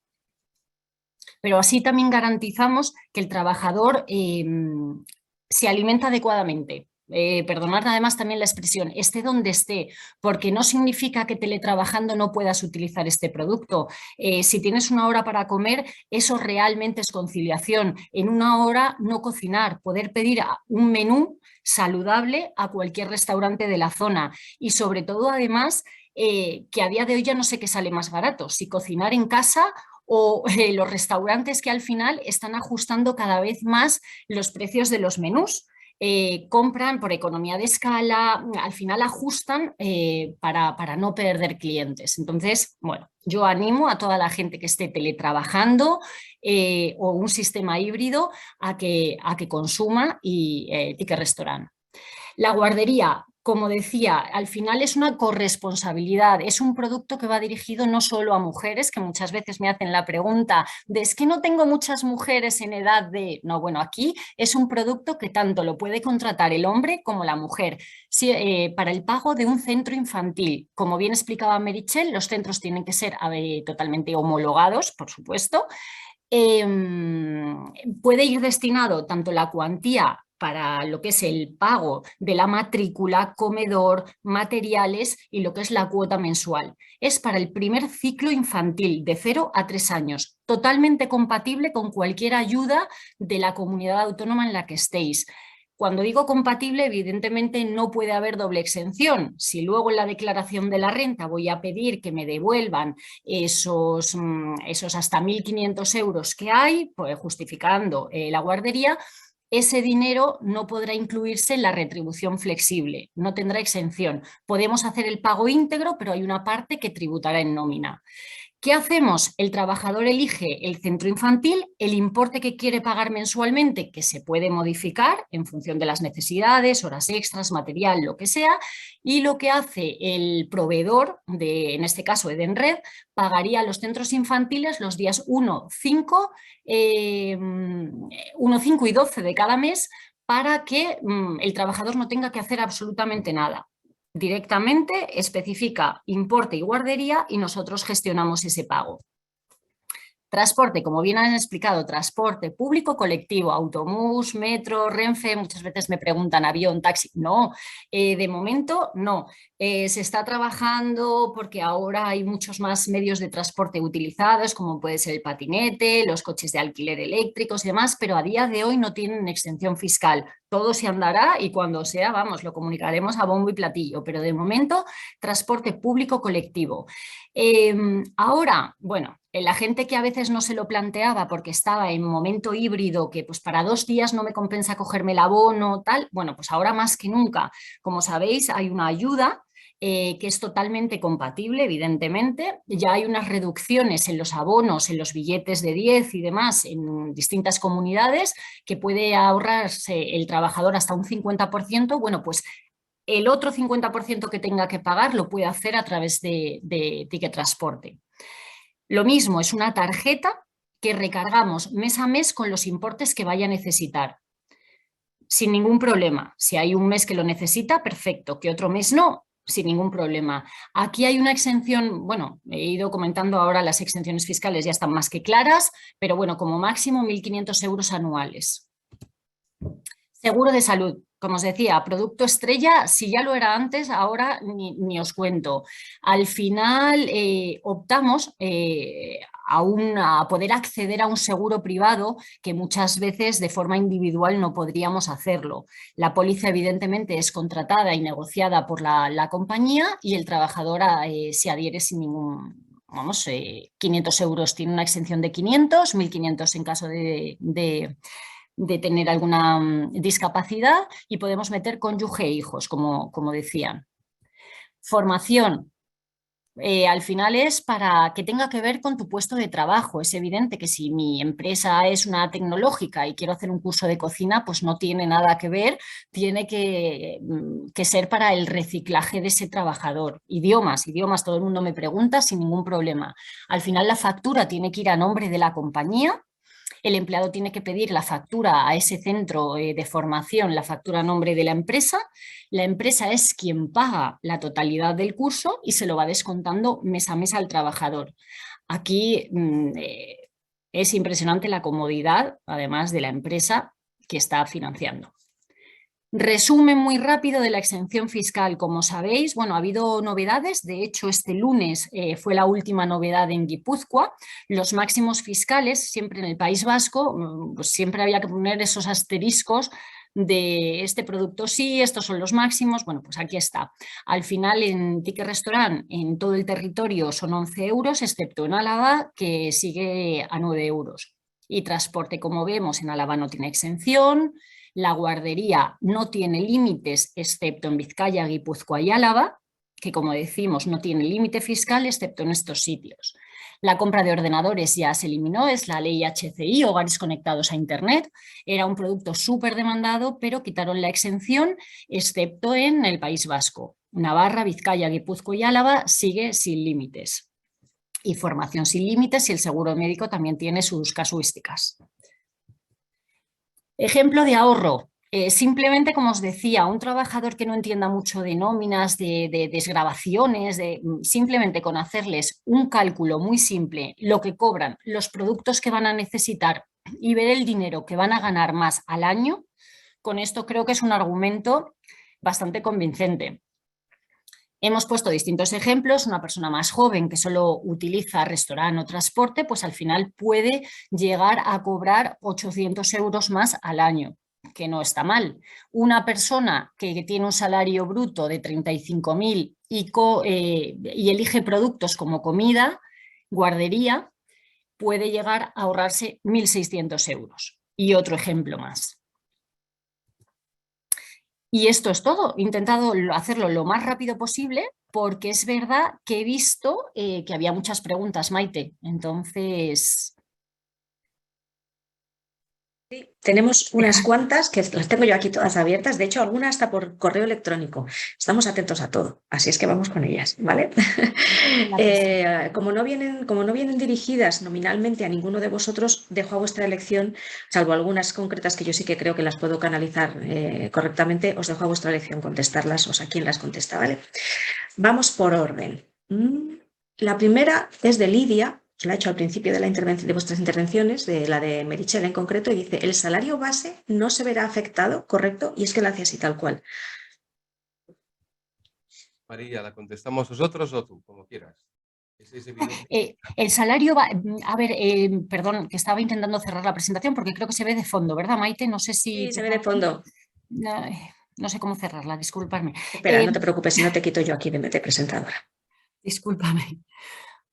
Pero así también garantizamos que el trabajador se alimenta adecuadamente. Perdonad además también la expresión, esté donde esté, porque no significa que teletrabajando no puedas utilizar este producto. Si tienes una hora para comer, eso realmente es conciliación. En una hora no cocinar, poder pedir un menú saludable a cualquier restaurante de la zona, y sobre todo además que a día de hoy ya no sé qué sale más barato, si cocinar en casa o los restaurantes, que al final están ajustando cada vez más los precios de los menús. Compran por economía de escala, al final ajustan para no perder clientes. Entonces, bueno, yo animo a toda la gente que esté teletrabajando o un sistema híbrido a que consuma y Ticket Restaurant. La guardería, como decía, al final es una corresponsabilidad, es un producto que va dirigido no solo a mujeres, que muchas veces me hacen la pregunta de es que no tengo muchas mujeres en edad de... No, bueno, aquí es un producto que tanto lo puede contratar el hombre como la mujer. Para el pago de un centro infantil, como bien explicaba Meritxell, los centros tienen que ser totalmente homologados, por supuesto. Puede ir destinado tanto la cuantía para lo que es el pago de la matrícula, comedor, materiales y lo que es la cuota mensual. Es para el primer ciclo infantil de 0 a 3 años, totalmente compatible con cualquier ayuda de la comunidad autónoma en la que estéis. Cuando digo compatible, evidentemente no puede haber doble exención. Si luego en la declaración de la renta voy a pedir que me devuelvan esos hasta 1.500 euros que hay, pues justificando la guardería, ese dinero no podrá incluirse en la retribución flexible, no tendrá exención. Podemos hacer el pago íntegro, pero hay una parte que tributará en nómina. ¿Qué hacemos? El trabajador elige el centro infantil, el importe que quiere pagar mensualmente, que se puede modificar en función de las necesidades, horas extras, material, lo que sea, y lo que hace el proveedor, en este caso Edenred, pagaría a los centros infantiles los días 1, 5 y 12 de cada mes para que el trabajador no tenga que hacer absolutamente nada. Directamente especifica importe y guardería y nosotros gestionamos ese pago. Transporte, como bien han explicado, transporte público colectivo, autobús, metro, Renfe, muchas veces me preguntan avión, taxi. No, de momento no. Se está trabajando porque ahora hay muchos más medios de transporte utilizados, como puede ser el patinete, los coches de alquiler eléctricos y demás, pero a día de hoy no tienen exención fiscal. Todo se andará y cuando sea, vamos, lo comunicaremos a bombo y platillo, pero de momento transporte público colectivo. Ahora, bueno, la gente que a veces no se lo planteaba porque estaba en momento híbrido, que pues para 2 días no me compensa cogerme el abono, tal, bueno, pues ahora más que nunca, como sabéis, hay una ayuda que es totalmente compatible, evidentemente. Ya hay unas reducciones en los abonos, en los billetes de 10 y demás en distintas comunidades, que puede ahorrarse el trabajador hasta un 50%. Bueno, pues el otro 50% que tenga que pagar lo puede hacer a través de Ticket Transporte. Lo mismo, es una tarjeta que recargamos mes a mes con los importes que vaya a necesitar. sin ningún problema. Si hay un mes que lo necesita, perfecto, que otro mes no, sin ningún problema. Aquí hay una exención, bueno, he ido comentando ahora las exenciones fiscales, ya están más que claras, pero bueno, como máximo 1.500 euros anuales. Seguro de salud, como os decía, producto estrella, si ya lo era antes, ahora ni os cuento. Al final optamos a poder acceder a un seguro privado que muchas veces de forma individual no podríamos hacerlo. La póliza evidentemente es contratada y negociada por la compañía y el trabajador se adhiere sin ningún... Vamos, 500 euros tiene una exención de 500, 1.500 en caso de tener alguna discapacidad y podemos meter cónyuge e hijos, como decían. Formación. Al final es para que tenga que ver con tu puesto de trabajo. Es evidente que si mi empresa es una tecnológica y quiero hacer un curso de cocina, pues no tiene nada que ver, tiene que ser para el reciclaje de ese trabajador. Idiomas, todo el mundo me pregunta sin ningún problema. Al final la factura tiene que ir a nombre de la compañía. El empleado tiene que pedir la factura a ese centro de formación, la factura a nombre de la empresa es quien paga la totalidad del curso y se lo va descontando mes a mes al trabajador. Aquí es impresionante la comodidad, además de la empresa que está financiando. Resumen muy rápido de la exención fiscal. Como sabéis, bueno, ha habido novedades. De hecho, este lunes fue la última novedad en Guipúzcoa. Los máximos fiscales, siempre en el País Vasco, pues siempre había que poner esos asteriscos de este producto sí, estos son los máximos. Bueno, pues aquí está. Al final, en Ticket Restaurant, en todo el territorio son 11 euros, excepto en Álava, que sigue a 9 euros. Y transporte, como vemos, en Álava no tiene exención. La guardería no tiene límites, excepto en Vizcaya, Guipúzcoa y Álava, que como decimos no tiene límite fiscal, excepto en estos sitios. La compra de ordenadores ya se eliminó, es la ley HCI, hogares conectados a Internet. Era un producto súper demandado, pero quitaron la exención, excepto en el País Vasco. Navarra, Vizcaya, Guipúzcoa y Álava sigue sin límites. Y formación sin límites, y el seguro médico también tiene sus casuísticas. Ejemplo de ahorro. Simplemente, como os decía, un trabajador que no entienda mucho de nóminas, de desgravaciones, simplemente con hacerles un cálculo muy simple, lo que cobran, los productos que van a necesitar y ver el dinero que van a ganar más al año, con esto creo que es un argumento bastante convincente. Hemos puesto distintos ejemplos. Una persona más joven que solo utiliza restaurante o transporte, pues al final puede llegar a cobrar 800 euros más al año, que no está mal. Una persona que tiene un salario bruto de 35.000 y elige productos como comida, guardería, puede llegar a ahorrarse 1.600 euros. Y otro ejemplo más. Y esto es todo. He intentado hacerlo lo más rápido posible porque es verdad que he visto que había muchas preguntas, Maite. Entonces... Sí, tenemos unas cuantas que las tengo yo aquí todas abiertas, de hecho algunas hasta por correo electrónico. Estamos atentos a todo, así es que vamos con ellas, ¿vale? Como no vienen dirigidas nominalmente a ninguno de vosotros, dejo a vuestra elección, salvo algunas concretas que yo sí que creo que las puedo canalizar correctamente, os dejo a vuestra elección contestarlas, o sea, quién las contesta, ¿vale? Vamos por orden. La primera es de Lidia. La he hecho al principio de vuestras intervenciones, de la de Merichel en concreto, y dice, el salario base no se verá afectado, ¿correcto? Y es que la hace así tal cual. María, ¿la contestamos nosotros o tú? Como quieras. El salario va... A ver, perdón, que estaba intentando cerrar la presentación porque creo que se ve de fondo, ¿verdad, Maite? No sé si... Sí, se ve de fondo. No sé cómo cerrarla, discúlpame. Espera, no te preocupes, si no te quito yo aquí de presentadora. Discúlpame.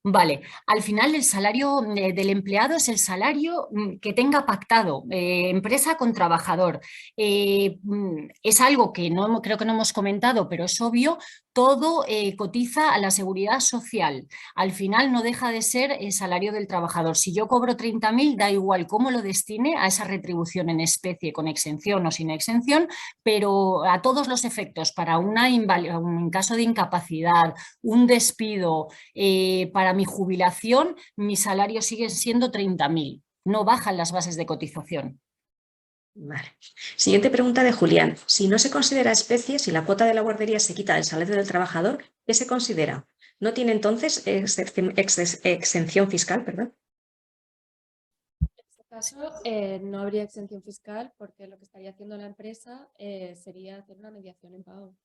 Vale, al final el salario del empleado es el salario que tenga pactado empresa con trabajador. Es algo que creo que no hemos comentado, pero es obvio, todo cotiza a la seguridad social. Al final no deja de ser el salario del trabajador. Si yo cobro 30.000, da igual cómo lo destine a esa retribución en especie, con exención o sin exención, pero a todos los efectos, para un caso de incapacidad, un despido, para mi jubilación, mi salario sigue siendo 30.000. No bajan las bases de cotización. Vale. Siguiente pregunta de Julián. Si no se considera especie, si la cuota de la guardería se quita del salario del trabajador, ¿qué se considera? ¿No tiene entonces exención fiscal? Perdón. En este caso, no habría exención fiscal porque lo que estaría haciendo la empresa sería hacer una mediación en pago.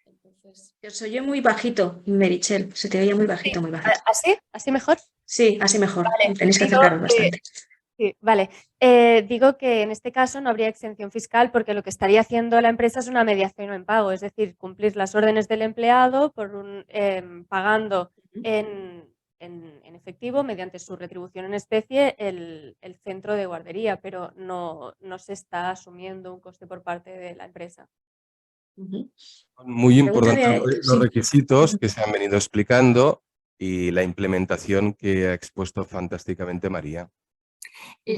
Entonces, Se oye muy bajito, Merichel. Se te oye muy bajito, muy bajito. ¿así? ¿Así mejor? Sí, así mejor. Vale, Tenéis que digo acercaros bastante. Sí, vale. Digo que en este caso no habría exención fiscal porque lo que estaría haciendo la empresa es una mediación en pago, es decir, cumplir las órdenes del empleado pagando en efectivo mediante su retribución en especie el centro de guardería, pero no se está asumiendo un coste por parte de la empresa. Son muy importantes los Sí. requisitos que se han venido explicando y la implementación que ha expuesto fantásticamente María.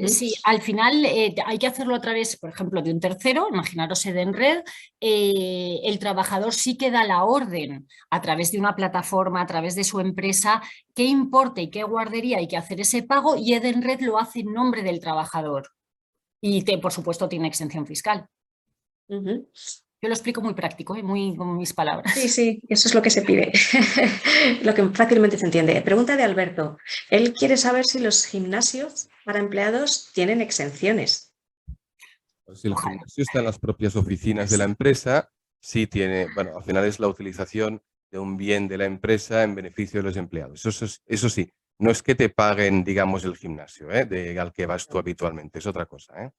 Sí, al final hay que hacerlo a través, por ejemplo, de un tercero, imaginaros Edenred, el trabajador sí que da la orden a través de una plataforma, a través de su empresa, qué importe y qué guardería hay que hacer ese pago y Edenred lo hace en nombre del trabajador y por supuesto tiene exención fiscal. Yo lo explico muy práctico, muy con mis palabras. Sí, sí, eso es lo que se pide, lo que fácilmente se entiende. Pregunta de Alberto. Él quiere saber si los gimnasios para empleados tienen exenciones. Pues si el gimnasio está en las propias oficinas de la empresa, sí tiene, bueno, al final es la utilización de un bien de la empresa en beneficio de los empleados. Eso sí, no es que te paguen, digamos, el gimnasio, al que vas tú habitualmente, es otra cosa, ¿eh?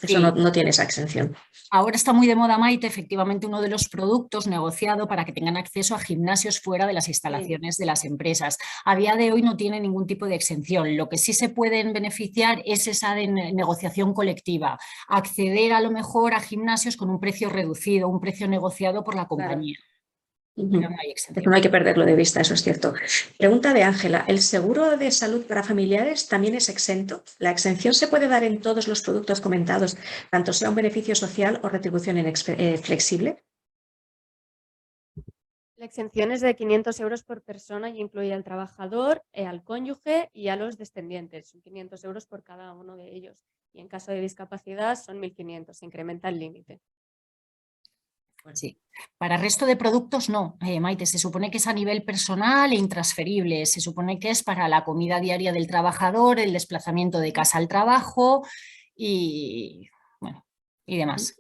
Eso no tiene esa exención. Ahora está muy de moda, Maite, efectivamente uno de los productos negociado para que tengan acceso a gimnasios fuera de las instalaciones de las empresas. A día de hoy no tiene ningún tipo de exención. Lo que sí se pueden beneficiar es esa de negociación colectiva, acceder a lo mejor a gimnasios con un precio reducido, un precio negociado por la compañía. Pero no hay exención. Eso no hay que perderlo de vista, eso es cierto. Pregunta de Ángela. ¿El seguro de salud para familiares también es exento? ¿La exención se puede dar en todos los productos comentados, tanto sea un beneficio social o retribución flexible? La exención es de 500 euros por persona y incluye al trabajador, al cónyuge y a los descendientes. Son 500 euros por cada uno de ellos. Y en caso de discapacidad son 1.500, se incrementa el límite. Sí. Para el resto de productos no, Maite, se supone que es a nivel personal e intransferible, se supone que es para la comida diaria del trabajador, el desplazamiento de casa al trabajo y, bueno, y demás.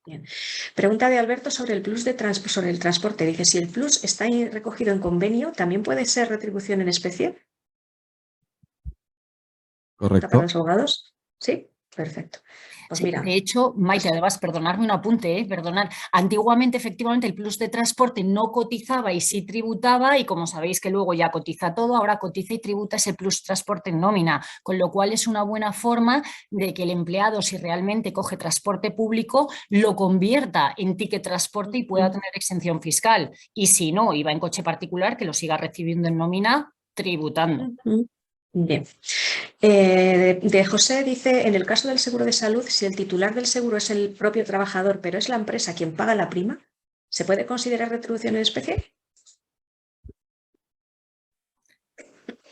Bien. Pregunta de Alberto sobre el plus sobre el transporte. Dice, si el plus está recogido en convenio, ¿también puede ser retribución en especie? Correcto. ¿Para los abogados? Sí, perfecto. Pues sí, mira. De hecho, Maite, además, perdonadme un apunte, perdonad. Antiguamente, efectivamente, el plus de transporte no cotizaba y sí tributaba, y como sabéis que luego ya cotiza todo, ahora cotiza y tributa ese plus transporte en nómina, con lo cual es una buena forma de que el empleado, si realmente coge transporte público, lo convierta en ticket transporte y pueda tener exención fiscal. Y si no, iba en coche particular, que lo siga recibiendo en nómina, tributando. Bien. De José dice, en el caso del seguro de salud, si el titular del seguro es el propio trabajador, pero es la empresa quien paga la prima, ¿se puede considerar retribución en especie?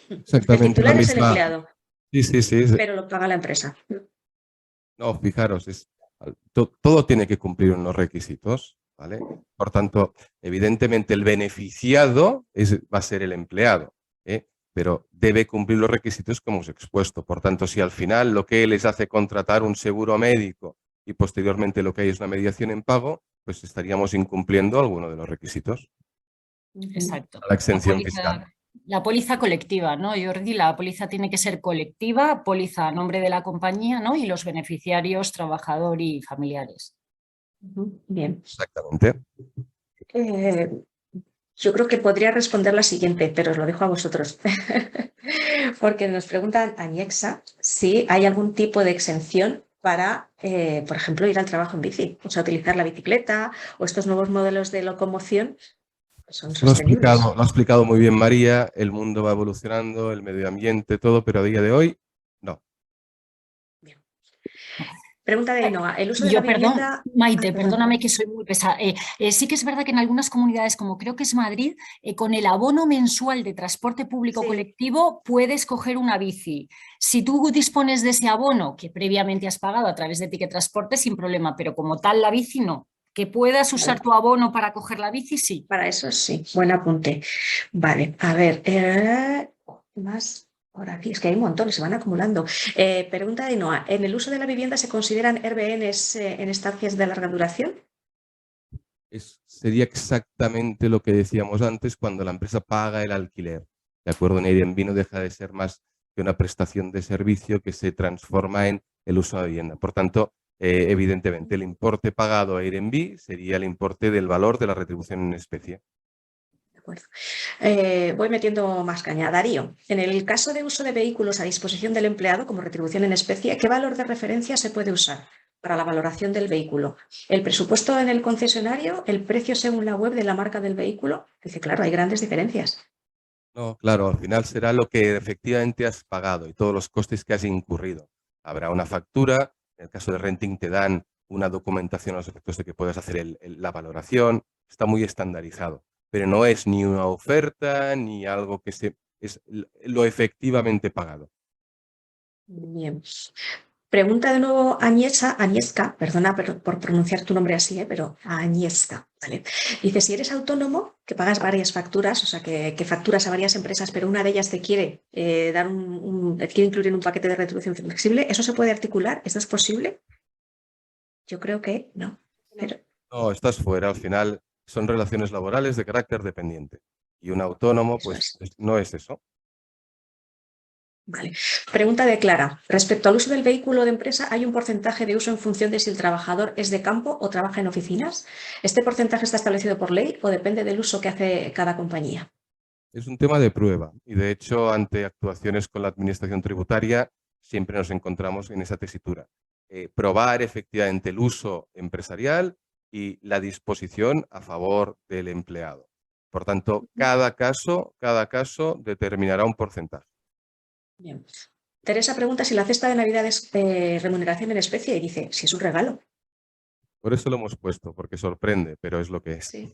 Exactamente. El titular es el empleado, Sí. pero lo paga la empresa. No, fijaros, todo tiene que cumplir unos requisitos, ¿vale? Por tanto, evidentemente el beneficiado va a ser el empleado, pero debe cumplir los requisitos como os he expuesto. Por tanto, si al final lo que les hace contratar un seguro médico y posteriormente lo que hay es una mediación en pago, pues estaríamos incumpliendo alguno de los requisitos. Exacto. La exención fiscal. La póliza colectiva, ¿no, Jordi? La póliza tiene que ser colectiva, póliza a nombre de la compañía, ¿no? Y los beneficiarios, trabajador y familiares. Bien. Exactamente. Yo creo que podría responder la siguiente, pero os lo dejo a vosotros. Porque nos preguntan Aniexa si hay algún tipo de exención para, por ejemplo, ir al trabajo en bici, o sea, utilizar la bicicleta o estos nuevos modelos de locomoción que son sostenibles. Lo ha explicado muy bien María, el mundo va evolucionando, el medio ambiente, todo, pero a día de hoy, no. Bien. Pregunta de Ainhoa, ¿el uso de Yo, la perdón, vivienda? Maite, Perdón. perdóname que soy muy pesada. Sí que es verdad que en algunas comunidades, como creo que es Madrid, con el abono mensual de transporte público Sí, colectivo puedes coger una bici. Si tú dispones de ese abono que previamente has pagado a través de Ticket Transporte, sin problema, pero como tal la bici no. Que puedas usar vale. tu abono para coger la bici, sí. Para eso sí, buen apunte. Vale, a ver, más por aquí, es que hay un montón, se van acumulando. Pregunta de Ainhoa, ¿en el uso de la vivienda se consideran Airbnbs en estancias de larga duración? Sería exactamente lo que decíamos antes cuando la empresa paga el alquiler. ¿De acuerdo? En Airbnb no deja de ser más que una prestación de servicio que se transforma en el uso de la vivienda. Por tanto, evidentemente, el importe pagado a Airbnb sería el importe del valor de la retribución en especie. De acuerdo. Voy metiendo más caña. Darío, en el caso de uso de vehículos a disposición del empleado como retribución en especie, ¿qué valor de referencia se puede usar para la valoración del vehículo? ¿El presupuesto en el concesionario? ¿El precio según la web de la marca del vehículo? Dice, claro, hay grandes diferencias. No, claro, al final será lo que efectivamente has pagado y todos los costes que has incurrido. Habrá una factura, en el caso de renting te dan una documentación a los efectos de que puedas hacer la valoración, está muy estandarizado, pero no es ni una oferta ni algo que es lo efectivamente pagado. Bien. Pregunta de nuevo Agnieszka, perdona por pronunciar tu nombre así, pero Agnieszka, ¿vale? Dice, si eres autónomo, que pagas varias facturas, o sea, que facturas a varias empresas, pero una de ellas te quiere te quiere incluir en un paquete de retribución flexible, ¿eso se puede articular? ¿Eso es posible? Yo creo que no. Pero, No, estás fuera, al final son relaciones laborales de carácter dependiente y un autónomo eso pues es. no es eso. Vale. Pregunta de Clara. Respecto al uso del vehículo de empresa, ¿hay un porcentaje de uso en función de si el trabajador es de campo o trabaja en oficinas? ¿Este porcentaje está establecido por ley o depende del uso que hace cada compañía? Es un tema de prueba y de hecho ante actuaciones con la administración tributaria siempre nos encontramos en esa tesitura. Probar efectivamente el uso empresarial y la disposición a favor del empleado. Por tanto, cada caso determinará un porcentaje. Bien. Teresa pregunta si la cesta de Navidad es remuneración en especie y dice, si es un regalo. Por eso lo hemos puesto, porque sorprende, pero es lo que es. Sí,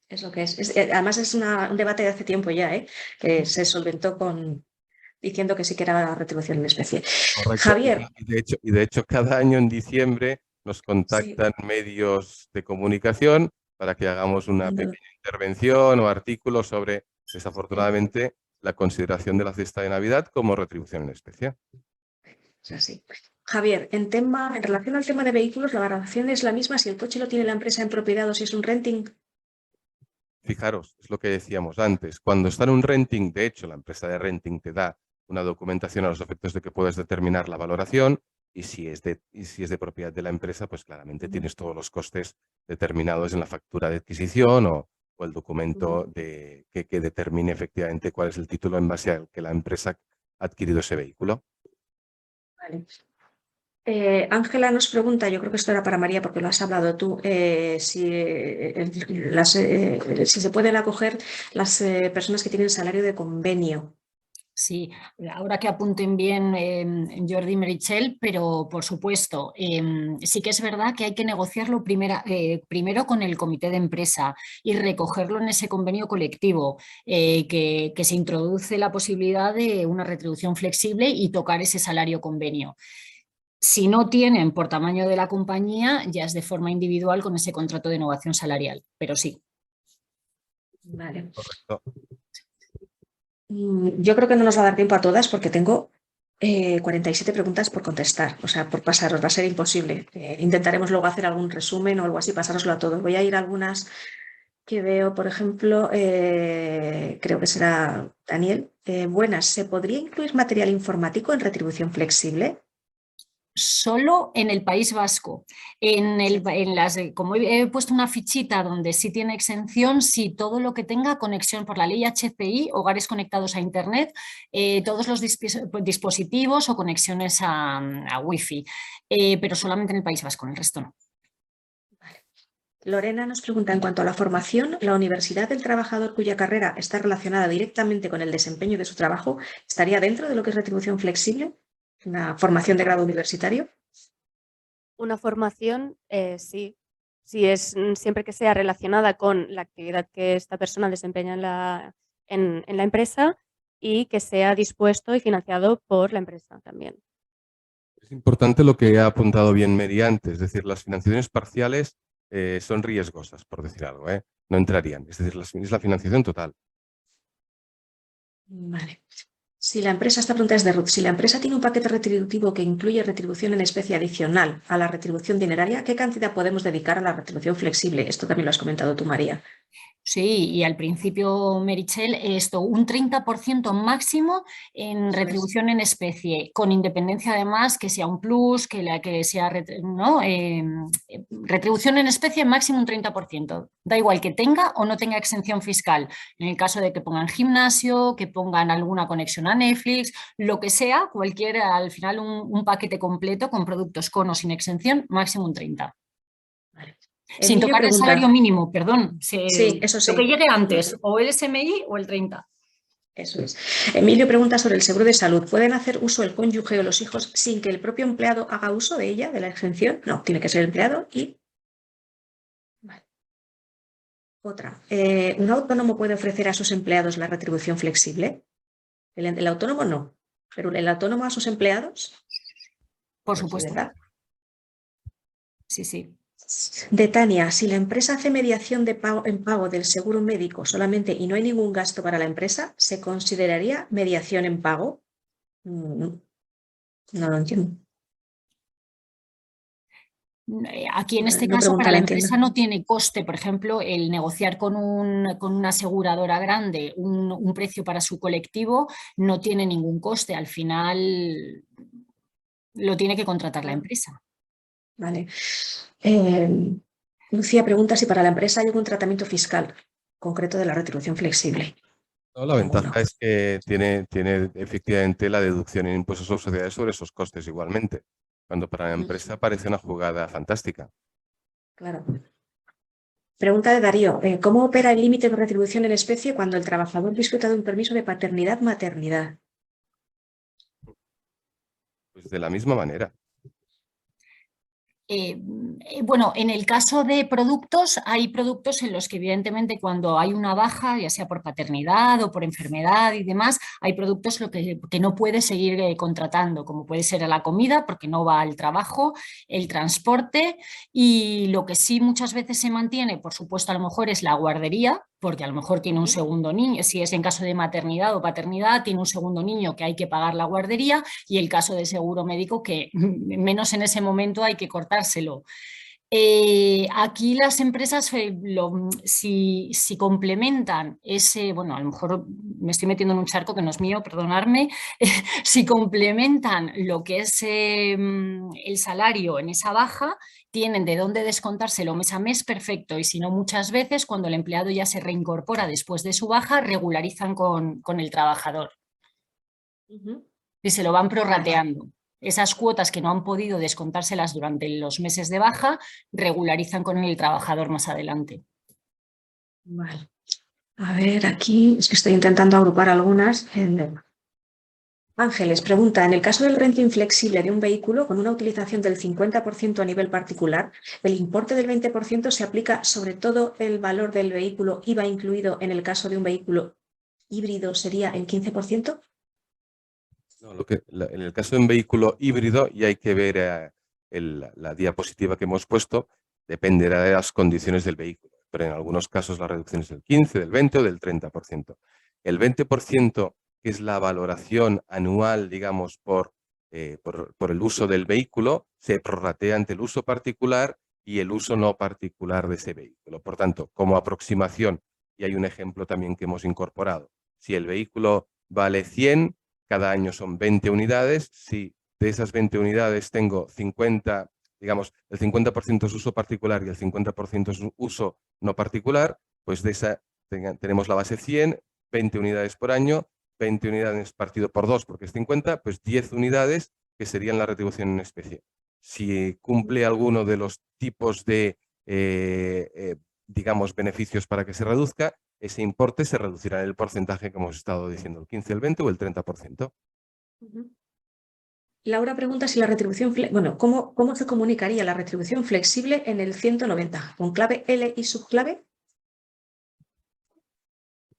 es lo que es. Además es un debate de hace tiempo ya, que se solventó diciendo que sí que era retribución en especie. Correcto. Javier, Y de hecho, cada año en diciembre nos sí, contactan medios de comunicación para que hagamos una sin duda, pequeña intervención o artículo sobre, sí, desafortunadamente, la consideración de la cesta de Navidad como retribución en especie. es así. Javier, en relación al tema de vehículos, la valoración es la misma si el coche lo tiene la empresa en propiedad o si es un renting. Fijaros, es lo que decíamos antes. Cuando está en un renting, de hecho, la empresa de renting te da una documentación a los efectos de que puedes determinar la valoración y si es de propiedad de la empresa, pues claramente tienes todos los costes determinados en la factura de adquisición o el documento que determine efectivamente cuál es el título en base al que la empresa ha adquirido ese vehículo. Vale. Ángela nos pregunta, yo creo que esto era para María porque lo has hablado tú, si se pueden acoger las personas que tienen salario de convenio. Sí, ahora que apunten bien Jordi y Meritxell, pero por supuesto, sí que es verdad que hay que negociarlo primero con el comité de empresa y recogerlo en ese convenio colectivo, que se introduce la posibilidad de una retribución flexible y tocar ese salario convenio. Si no tienen por tamaño de la compañía, ya es de forma individual con ese contrato de innovación salarial, pero sí. Vale. Correcto. Yo creo que no nos va a dar tiempo a todas porque tengo 47 preguntas por contestar, o sea, por pasaros, va a ser imposible. Intentaremos luego hacer algún resumen o algo así, pasároslo a todos. Voy a ir a algunas que veo, por ejemplo, creo que será Daniel. Buenas, ¿se podría incluir material informático en retribución flexible? Solo en el País Vasco. Como he puesto una fichita donde sí tiene exención, sí todo lo que tenga conexión por la ley HCI, hogares conectados a Internet, todos los dispositivos o conexiones a Wi-Fi, pero solamente en el País Vasco, en el resto no. Lorena nos pregunta, en cuanto a la formación, ¿la universidad del trabajador cuya carrera está relacionada directamente con el desempeño de su trabajo estaría dentro de lo que es retribución flexible? ¿Una formación de grado universitario? Una formación, sí. Sí, es siempre que sea relacionada con la actividad que esta persona desempeña en la empresa y que sea dispuesto y financiado por la empresa también. Es importante lo que ha apuntado bien Mary antes, es decir, las financiaciones parciales son riesgosas, por decir algo, no entrarían, es decir, es la financiación total. Vale. Si la empresa, esta pregunta es de Ruth, si la empresa tiene un paquete retributivo que incluye retribución en especie adicional a la retribución dineraria, ¿qué cantidad podemos dedicar a la retribución flexible? Esto también lo has comentado tú, María. Sí, y al principio, Meritxell, esto, un 30% máximo en Eso es. retribución en especie, con independencia además que sea un plus, que sea ¿no? Retribución en especie máximo un 30%. Da igual que tenga o no tenga exención fiscal. En el caso de que pongan gimnasio, que pongan alguna conexión a Netflix, lo que sea, cualquiera, al final un paquete completo con productos con o sin exención, máximo un 30%. Vale. Sin Emilio tocar el salario pregunta, mínimo, perdón. sí, eso Lo que sí, llegue antes, o el SMI o el 30. eso es. Emilio pregunta sobre el seguro de salud. ¿Pueden hacer uso el cónyuge o los hijos sin que el propio empleado haga uso de ella, de la exención? No, tiene que ser el empleado y... Vale. Otra. ¿Un autónomo puede ofrecer a sus empleados la retribución flexible? El autónomo no, pero el autónomo a sus empleados, Por sí, supuesto. ¿verdad? Sí, sí. De Tania, si la empresa hace mediación de pago, en pago del seguro médico solamente y no hay ningún gasto para la empresa, ¿se consideraría mediación en pago? No, no lo entiendo. Aquí en este No caso pregunta, para la la entiendo. empresa no tiene coste, por ejemplo, el negociar con una aseguradora grande un precio para su colectivo no tiene ningún coste. Al final lo tiene que contratar la empresa. Vale. Lucía pregunta si para la empresa hay algún tratamiento fiscal concreto de la retribución flexible. No, la Ninguno. ventaja es que tiene efectivamente la deducción en impuestos sobre sociedades sobre esos costes igualmente, cuando para la empresa parece una jugada fantástica. Claro. Pregunta de Darío, ¿cómo opera el límite de retribución en especie cuando el trabajador disfruta de un permiso de paternidad-maternidad? Pues de la misma manera. Bueno, en el caso de productos, hay productos en los que evidentemente cuando hay una baja, ya sea por paternidad o por enfermedad y demás, hay productos que no puede seguir contratando, como puede ser la comida, porque no va al trabajo, el transporte, y lo que sí muchas veces se mantiene, por supuesto, a lo mejor es la guardería, porque a lo mejor tiene un segundo niño, si es en caso de maternidad o paternidad, tiene un segundo niño que hay que pagar la guardería, y el caso de seguro médico que menos en ese momento hay que cortárselo. Aquí las empresas, si complementan ese, bueno, a lo mejor me estoy metiendo en un charco que no es mío, perdonadme, si complementan lo que es el salario en esa baja, tienen de dónde descontárselo mes a mes, perfecto, y si no, muchas veces cuando el empleado ya se reincorpora después de su baja, regularizan con el trabajador y se lo van prorrateando. Esas cuotas que no han podido descontárselas durante los meses de baja, regularizan con el trabajador más adelante. Vale. A ver, aquí es que estoy intentando agrupar algunas. Ángeles pregunta, en el caso del renting flexible de un vehículo con una utilización del 50% a nivel particular, ¿el importe del 20% se aplica sobre todo el valor del vehículo IVA incluido en el caso de un vehículo híbrido sería el 15%? No, en el caso de un vehículo híbrido, y hay que ver la diapositiva que hemos puesto, dependerá de las condiciones del vehículo, pero en algunos casos la reducción es del 15, del 20 o del 30%. El 20%, que es la valoración anual, digamos, por el uso del vehículo, se prorratea ante el uso particular y el uso no particular de ese vehículo. Por tanto, como aproximación, y hay un ejemplo también que hemos incorporado, si el vehículo vale 100, cada año son 20 unidades. Si de esas 20 unidades tengo 50, digamos, el 50% es uso particular y el 50% es uso no particular, pues de esa tenemos la base 100, 20 unidades por año, 20 unidades partido por 2 porque es 50, pues 10 unidades que serían la retribución en especie. Si cumple alguno de los tipos de, digamos, beneficios para que se reduzca, ese importe se reducirá en el porcentaje que hemos estado diciendo, el 15, el 20 o el 30%. Laura pregunta si la retribución, bueno, ¿cómo se comunicaría la retribución flexible en el 190? ¿Con clave L y subclave?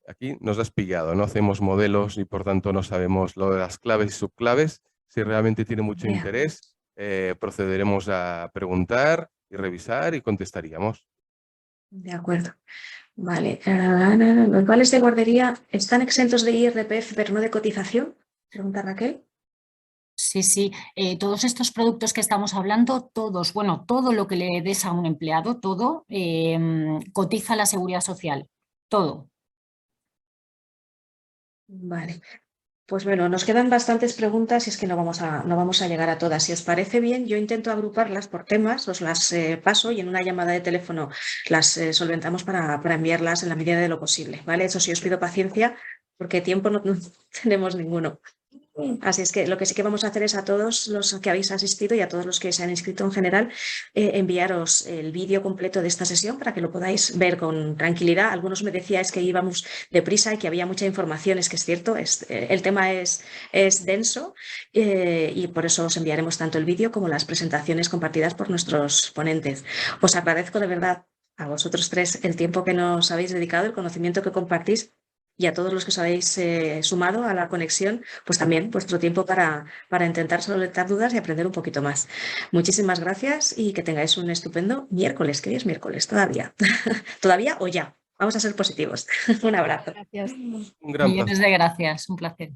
Aquí nos has pillado, no hacemos modelos y por tanto no sabemos lo de las claves y subclaves. Si realmente tiene mucho Vea. interés, procederemos a preguntar y revisar y contestaríamos. De acuerdo. Vale. ¿Los vales de guardería están exentos de IRPF pero no de cotización? Pregunta Raquel. Sí, sí, todos estos productos que estamos hablando, todos, bueno, todo lo que le des a un empleado, todo, cotiza la seguridad social, todo. Vale. Pues bueno, nos quedan bastantes preguntas y es que no vamos a llegar a todas. Si os parece bien, yo intento agruparlas por temas, os las paso y en una llamada de teléfono las solventamos para enviarlas en la medida de lo posible, ¿vale? Eso sí, os pido paciencia porque tiempo no tenemos ninguno. Así es que lo que sí que vamos a hacer es a todos los que habéis asistido y a todos los que se han inscrito en general, enviaros el vídeo completo de esta sesión para que lo podáis ver con tranquilidad. Algunos me decíais que íbamos deprisa y que había mucha información, es que es cierto, el tema es denso y por eso os enviaremos tanto el vídeo como las presentaciones compartidas por nuestros ponentes. Os agradezco de verdad a vosotros tres el tiempo que nos habéis dedicado, el conocimiento que compartís. Y a todos los que os habéis sumado a la conexión, pues también vuestro tiempo para intentar solventar dudas y aprender un poquito más. Muchísimas gracias y que tengáis un estupendo miércoles, que hoy es miércoles todavía. ¿Todavía o ya? Vamos a ser positivos. Un abrazo. Gracias. Un gran placer. Millones de gracias, un placer.